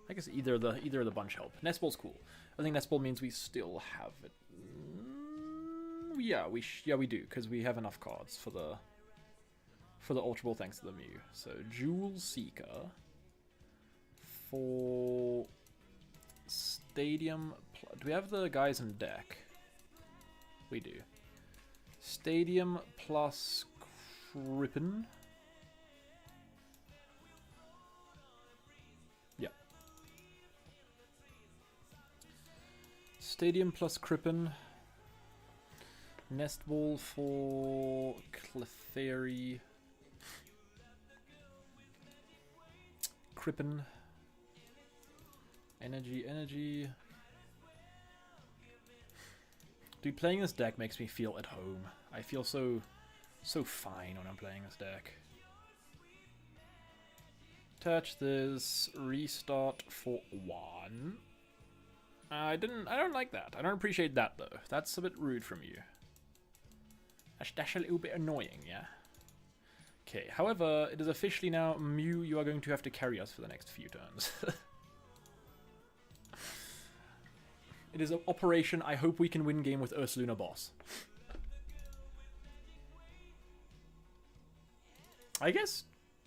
I guess either of the bunch help. Nest ball's cool. I think nest ball means we still have it. Yeah, we do because we have enough cards for the Ultra Ball thanks to the Mew. So Jewel Seeker for Stadium. Do we have the guys in deck? We do. Stadium plus Crippen. Yeah. Stadium plus Crippen. Nest Ball for Clefairy. Crippen. Energy. Dude, playing this deck makes me feel at home. I feel so fine when I'm playing this deck. Touch this. Restart for 1. I don't like that. I don't appreciate that though. That's a bit rude from you. That's a little bit annoying, yeah? Okay, however, it is officially now, Mew, you are going to have to carry us for the next few turns. It is an operation, I hope we can win game with Ursaluna boss. I guess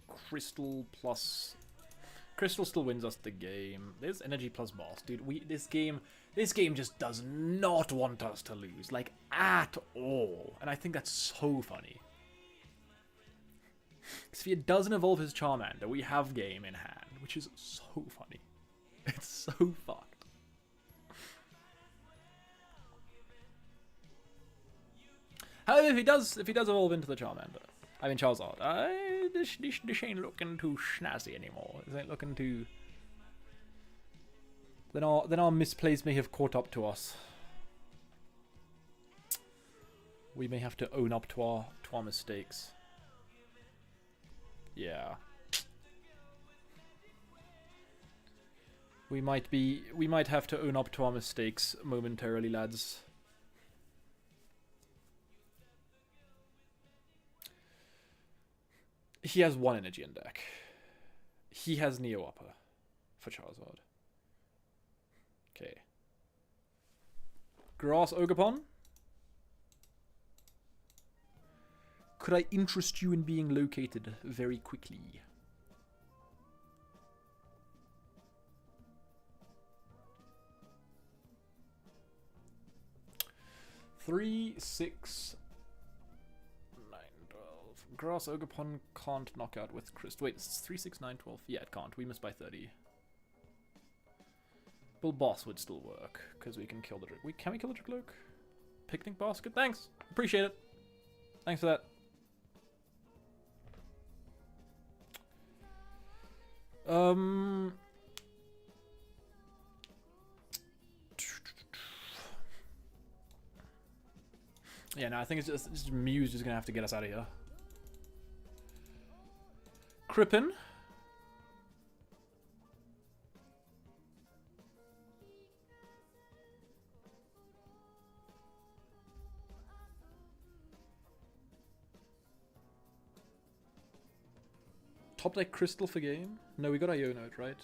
Crystal plus... Crystal still wins us the game. There's Energy plus boss. Dude, this game just does not want us to lose. Like, at all. And I think that's so funny. Because if he doesn't evolve his Charmander, we have game in hand. Which is so funny. It's so fucked. However, if he does evolve into the Charmander, I mean Charizard, this ain't looking too snazzy anymore. This ain't looking too. Then our misplays may have caught up to us. We may have to own up to our mistakes. Yeah. We might have to own up to our mistakes momentarily, lads. He has 1 energy in deck. He has Neo Upper for Charizard. Okay. Grass Ogerpon. Could I interest you in being located very quickly? Three, 6, 9, 12. Grass Ogerpon can't knock out with Crystal. Wait, it's 3, 6, 9, 12. Yeah, it can't. We missed by 30. Well, boss would still work because we can kill the. Can we kill the Dracloak? Picnic basket. Thanks. Appreciate it. Thanks for that. Yeah, no, I think it's just Mew's just gonna have to get us out of here. Crippen. Top deck Crystal for game? No, we got Ionote, right?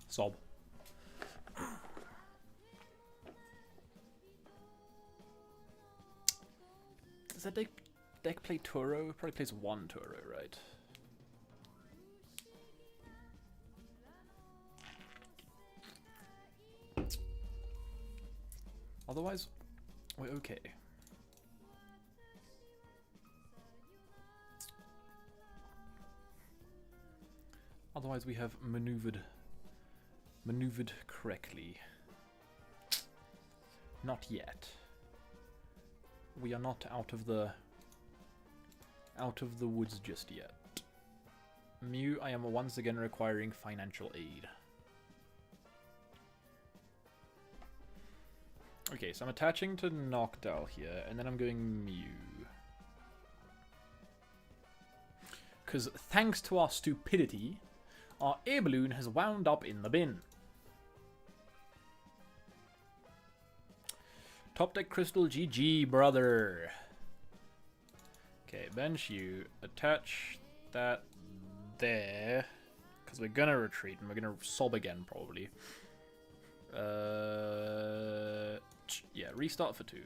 Sob. Does that deck play Turo? It probably plays 1 Turo, right? Otherwise, We're okay. Otherwise we have maneuvered correctly. Not yet. We are not out of the woods just yet. Mew, I am once again requiring financial aid. Okay, so I'm attaching to Noctowl here, and then I'm going Mew. Because thanks to our stupidity, our air balloon has wound up in the bin. Top deck crystal, GG, brother. Okay, bench you. Attach that there. Because we're gonna retreat and we're gonna sob again, probably. Yeah, restart for 2.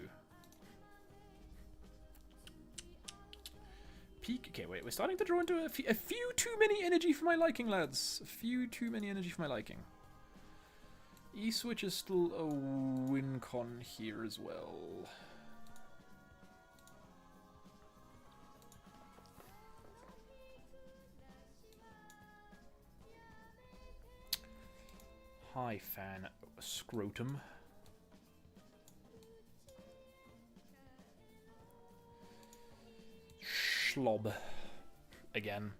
Peak. Okay, wait, we're starting to draw into a few too many energy for my liking, lads. A few too many energy for my liking. E-switch is still a win con here as well. Hi, fan scrotum. Schlob. Again.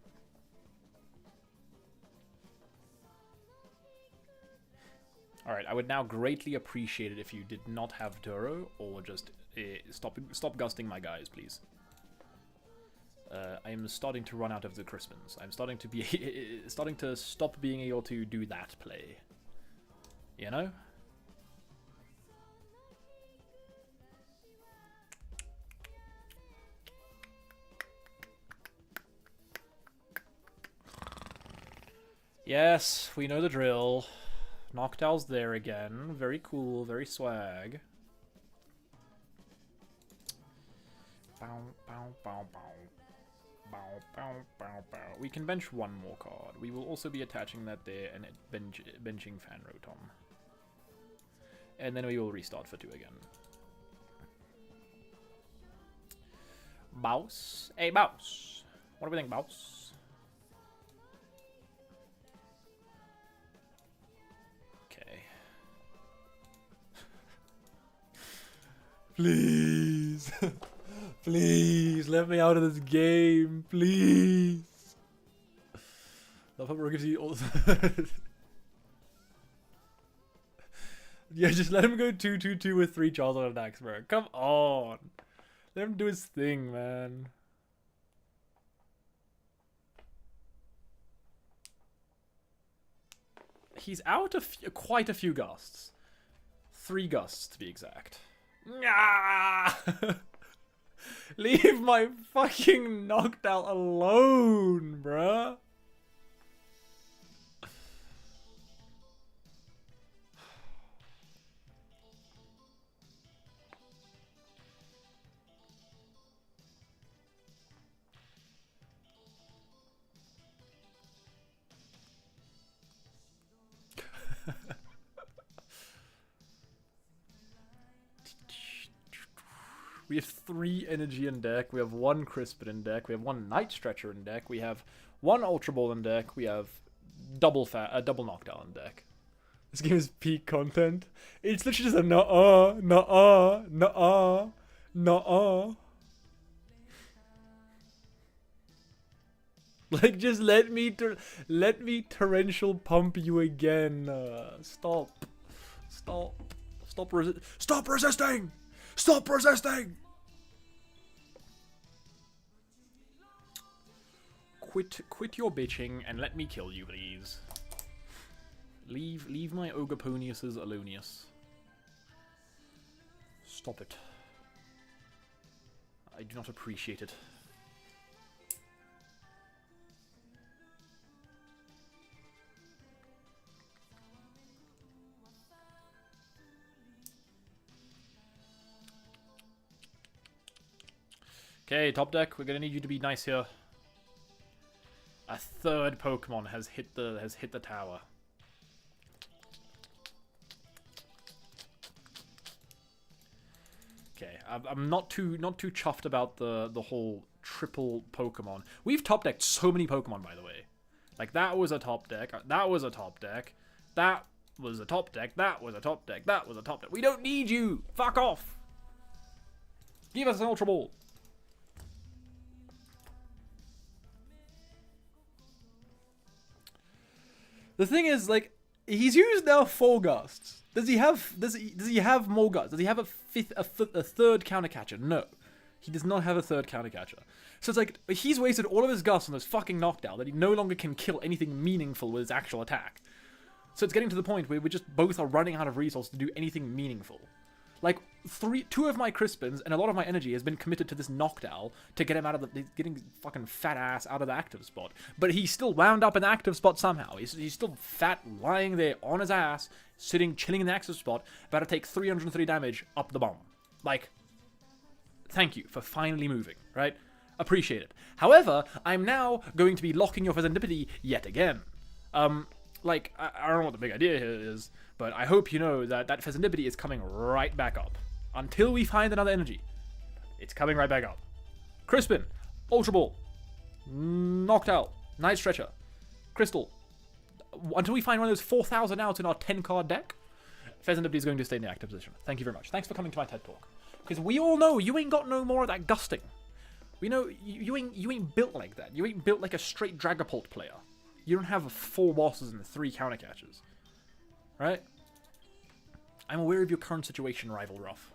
Alright, I would now greatly appreciate it if you did not have Turo, or just stop gusting my guys, please. I am starting to run out of the Crispins. I'm starting to be starting to stop being able to do that play. You know? Yes, we know the drill. Noctowl's there again. Very cool, very swag. Bow, bow, bow, bow. Bow, bow, bow, bow. We can bench one more card. We will also be attaching that there and benching Fan Rotom. And then we will restart for 2 again. Bouse. Hey, Bouse. What do we think, Bouse? Okay. Please. Please, let me out of this game. Please. Love how we're gonna all yeah, just let him go 2-2-2 with 3 Charizard attacks, bro. Come on. Let him do his thing, man. He's out of quite a few gusts. 3 gusts, to be exact. Leave my fucking Noctowl alone, bruh. We have 3 energy in deck. We have 1 Crispin in deck. We have 1 Night Stretcher in deck. We have 1 Ultra Ball in deck. We have double Noctowl in deck. This game is peak content. It's literally just a nuh-uh. Like, just let me torrential pump you again. Stop resisting. Stop resisting! Quit your bitching and let me kill you, please. Leave my Ogoponiuses alonius. Stop it. I do not appreciate it. Okay, top deck, we're gonna need you to be nice here. A 3rd Pokemon has hit the tower. I'm not too chuffed about the whole triple Pokemon. We've top decked so many Pokemon, by the way. Like, that was a top deck. That was a top deck. That was a top deck. That was a top deck. That was a top deck. We don't need you. Fuck off. Give us an Ultra Ball. The thing is, like, he's used now 4 Gusts. Does he have more Gusts? Does he have a third counter catcher? No. He does not have a third counter catcher. So it's like, he's wasted all of his Gusts on this fucking knockdown that he no longer can kill anything meaningful with his actual attack. So it's getting to the point where we just both are running out of resources to do anything meaningful. Like, 2 of my Crispins and a lot of my energy has been committed to this knockdown to get him out of the... getting fucking fat ass out of the active spot. But he's still wound up in the active spot somehow. He's still fat, lying there on his ass, chilling in the active spot, about to take 303 damage up the bomb. Like, thank you for finally moving, right? Appreciate it. However, I'm now going to be locking your Fezandipity yet again. Like, I don't know what the big idea here is, but I hope you know that that Fezandipity is coming right back up. Until we find another energy, it's coming right back up. Crispin, Ultra Ball, Noctowl, Night Stretcher, Crystal. Until we find one of those 4,000 outs in our 10-card deck, Fezandipity is going to stay in the active position. Thank you very much. Thanks for coming to my TED Talk. Because we all know you ain't got no more of that gusting. We know you ain't built like that. You ain't built like a straight Dragapult player. You don't have 4 bosses and 3 counter catches. Right? I'm aware of your current situation, Rival Ruff.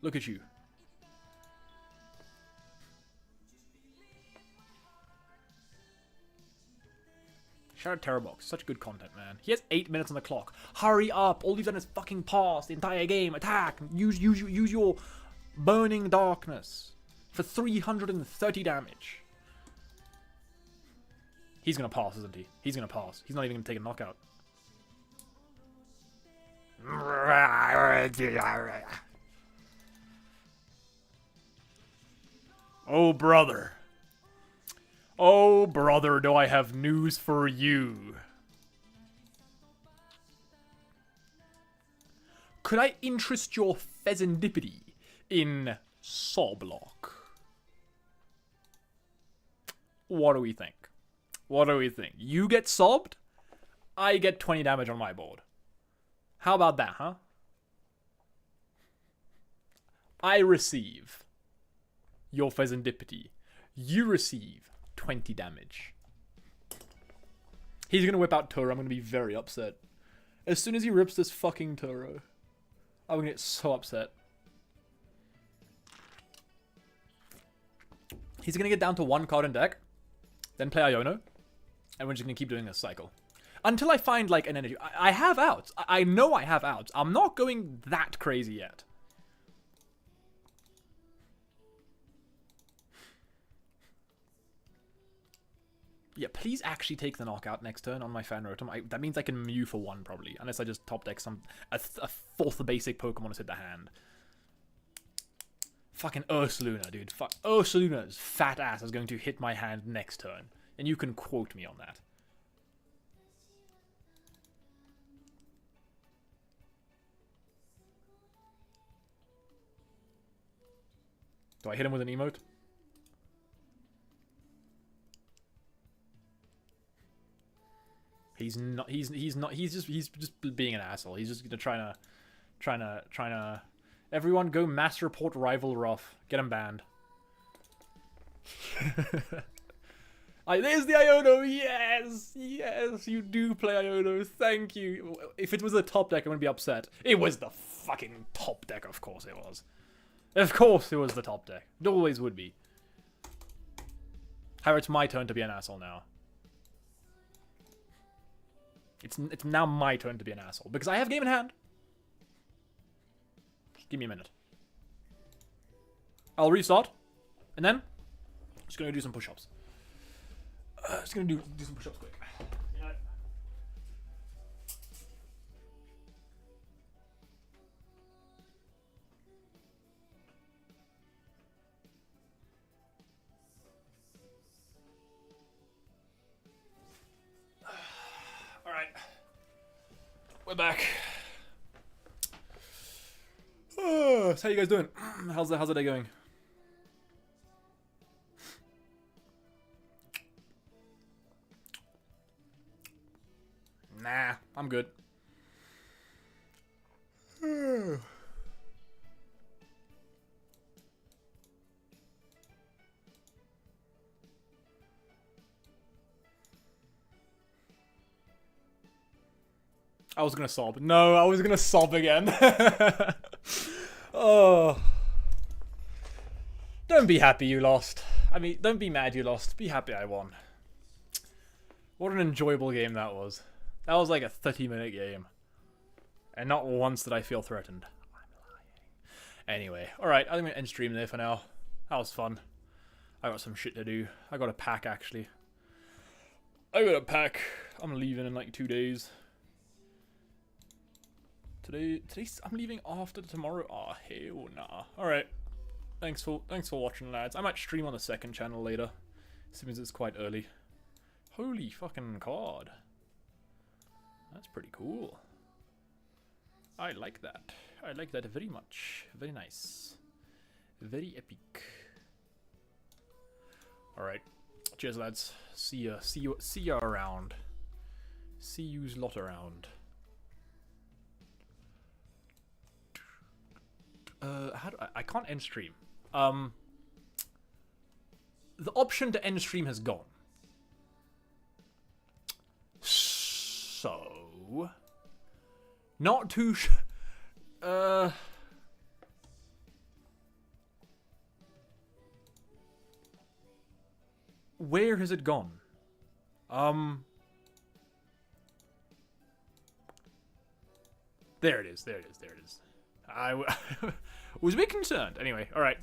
Look at you. Shout out Tera Box. Such good content, man. He has 8 minutes on the clock. Hurry up. All you've done is fucking pass the entire game. Attack. Use your Burning Darkness for 330 damage. He's going to pass, isn't he? He's going to pass. He's not even going to take a knockout. Oh, brother. Oh, brother, do I have news for you. Could I interest your Fezandipity in Soblock? What do we think? What do we think? You get sobbed, I get 20 damage on my board. How about that, huh? I receive your Fezandipity. You receive 20 damage. He's gonna whip out Tera. I'm gonna be very upset. As soon as he rips this fucking Tera, I'm gonna get so upset. He's gonna get down to 1 card in deck, then play Iono, and we're just gonna keep doing this cycle. Until I find, like, an energy. I have outs. I know I have outs. I'm not going that crazy yet. Yeah, please actually take the knockout next turn on my Fan Rotom. That means I can Mew for 1, probably. Unless I just top deck a 4th basic Pokemon to hit the hand. Fucking Ursaluna, dude. Ursaluna's fat ass is going to hit my hand next turn. And you can quote me on that. Do I hit him with an emote? He's not. He's just being an asshole. He's just gonna trying to. Everyone go mass report Rival Ruff. Get him banned. There's the Iono. Yes, yes, you do play Iono. Thank you. If it was a top deck, I wouldn't be upset. It was the fucking top deck. Of course it was. Of course it was the top deck. It always would be. However, it's my turn to be an asshole now. It's now my turn to be an asshole. Because I have game in hand. Just give me a minute. I'll restart. And then, just gonna do some push-ups. Just gonna do some push-ups quick. Yeah. Alright. We're back. So how you guys doing? How's the day going? Nah, I'm good. I was gonna sob. No, I was gonna sob again. Oh. Don't be happy you lost. I mean, don't be mad you lost. Be happy I won. What an enjoyable game that was. That was like a 30-minute game. And not once did I feel threatened. I'm lying. Anyway, alright, I'm gonna end stream there for now. That was fun. I got some shit to do. I got a pack, actually. I got a pack. I'm leaving in like 2 days. Today's I'm leaving after tomorrow. Oh hell nah. Alright. Thanks for watching, lads. I might stream on the second channel later. Since it's quite early. Holy fucking card. That's pretty cool. I like that. I like that very much. Very nice. Very epic. Alright. Cheers, lads. See ya around. See yous lot around. How do I can't end stream. The option to end stream has gone. So, not too where has it gone? There it is. I was a bit concerned. Anyway, alright.